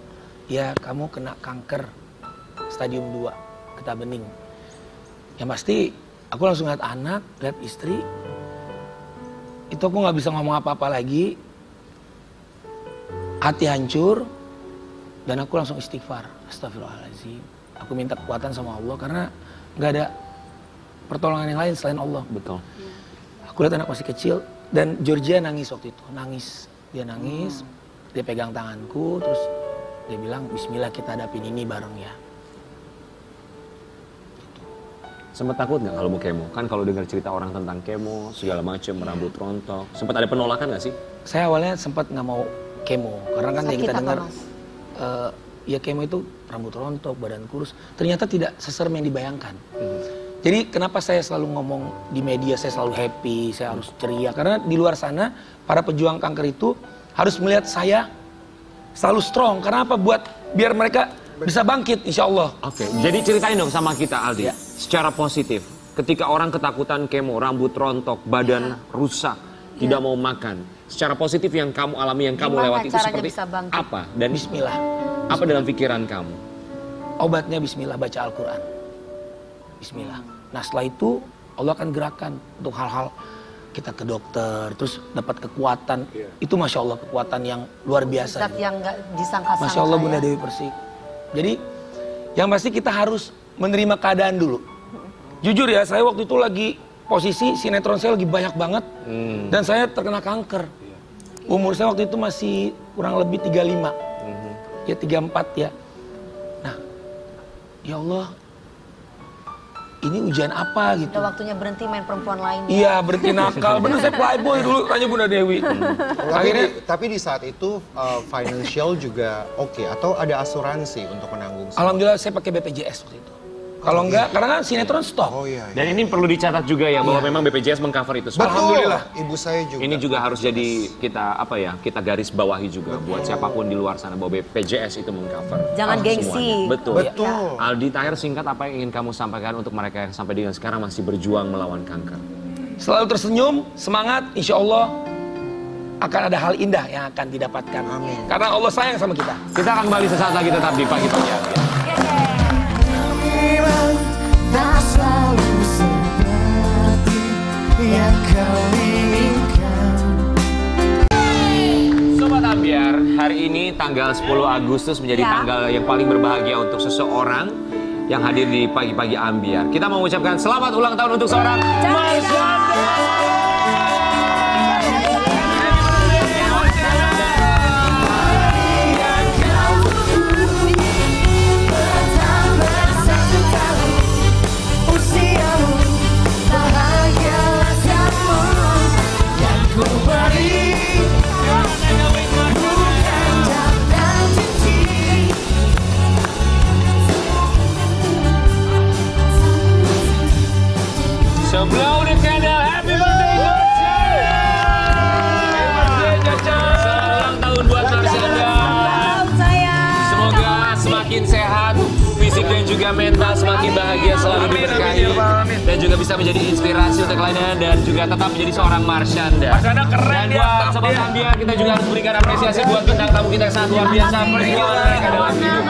S9: ya kamu kena kanker stadium 2, getah bening. Yang pasti aku langsung lihat anak, lihat istri. Itu aku nggak bisa ngomong apa-apa lagi. Hati hancur. Dan aku langsung istighfar. Astagfirullahaladzim. Aku minta kekuatan sama Allah karena nggak ada pertolongan yang lain selain Allah.
S1: Betul.
S9: Aku lihat anak masih kecil dan Georgia nangis waktu itu, nangis. Dia nangis, dia pegang tanganku, terus dia bilang, Bismillah kita hadapin ini bareng ya.
S1: Sempat takut nggak kalau mau kemo? Kan kalau dengar cerita orang tentang kemo, segala macam, rambut rontok. Sempat ada penolakan nggak sih?
S9: Saya awalnya sempat nggak mau kemo, karena kan yang
S2: Sakit
S9: kita
S2: apa,
S9: dengar,
S2: Mas?
S9: ya kemo itu rambut rontok, badan kurus. Ternyata tidak seserem yang dibayangkan. Jadi kenapa saya selalu ngomong di media, saya selalu happy, saya harus ceria. Karena di luar sana, para pejuang kanker itu harus melihat saya selalu strong. Karena apa? Biar mereka bisa bangkit, insya Allah.
S1: Oke, jadi ceritain dong sama kita Aldi.
S9: Ya.
S1: Secara positif, ketika orang ketakutan kemo, rambut rontok, badan rusak, tidak mau makan. Secara positif yang kamu alami, yang kamu
S2: Gimana
S1: lewati itu
S2: caranya
S1: seperti
S2: bisa bangkit?
S1: apa? Dan
S9: Bismillah.
S1: apa dalam pikiran kamu?
S9: Obatnya Bismillah, baca Al-Quran. Bismillah. Nah setelah itu Allah akan gerakan untuk hal-hal kita ke dokter, terus dapat kekuatan. Itu Masya Allah kekuatan yang luar biasa.
S2: Zat yang nggak disangka-sangka.
S9: Masya Allah Bunda
S2: ya.
S9: Dewi Persik. Jadi yang pasti kita harus menerima keadaan dulu. Jujur ya, saya waktu itu lagi posisi sinetron saya lagi banyak banget. Dan saya terkena kanker. Umur saya waktu itu masih kurang lebih 35. Ya 34 ya. Nah, ya Allah, ini ujian apa gitu.
S2: Udah waktunya berhenti main perempuan lain.
S9: Iya, berhenti nakal. Bener saya playboy dulu, tanya Bunda Dewi.
S4: Tapi di saat itu financial juga oke, atau ada asuransi untuk menanggung semua?
S9: Alhamdulillah saya pakai BPJS waktu itu. Kalau enggak, karena kan sinetron stop.
S4: Oh iya.
S1: Dan ini perlu dicatat juga ya bahwa memang BPJS mengcover itu semua.
S4: Betul.
S9: Alhamdulillah.
S4: Ibu saya juga.
S1: Ini juga harus jadi kita garis bawahi juga buat siapapun di luar sana bahwa BPJS itu mengcover.
S2: Jangan
S1: semuanya.
S2: gengsi.
S1: Betul.
S4: Betul.
S1: Aldi Taher, singkat apa yang ingin kamu sampaikan untuk mereka yang sampai dengan sekarang masih berjuang melawan kanker?
S9: Selalu tersenyum, semangat, insya Allah akan ada hal indah yang akan didapatkan.
S4: Amin.
S9: Karena Allah sayang sama kita.
S1: Kita akan kembali sesaat lagi tetap di Pagi-Pagi Ambiar.
S6: Memang tak selalu seperti yang kau inginkan.
S1: Sobat Ambiar, hari ini tanggal 10 Agustus menjadi
S2: Ya.
S1: tanggal yang paling berbahagia untuk seseorang yang hadir di Pagi-Pagi Ambiar. Kita mau mengucapkan selamat ulang tahun untuk seorang
S6: Usiamu bahagia
S1: semakin sehat, fisik dan juga mental semakin bahagia, selalu diberkahi dan juga bisa menjadi inspirasi untuk lainnya dan juga tetap menjadi seorang Marshanda.
S9: Marshanda keren
S1: Dan
S9: dia,
S1: buat
S9: tetap
S1: Sobat
S9: dia.
S1: Ambiar, kita juga harus berikan apresiasi buat bintang tamu kita yang sangat luar biasa perjuangan mereka dalam hidup.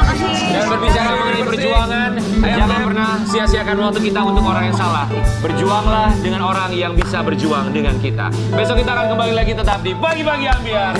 S1: Dan berbicara mengenai perjuangan, jangan pernah sia-siakan waktu kita untuk orang yang salah. Berjuanglah dengan orang yang bisa berjuang dengan kita. Besok kita akan kembali lagi tetap di Pagi-Pagi Ambiar.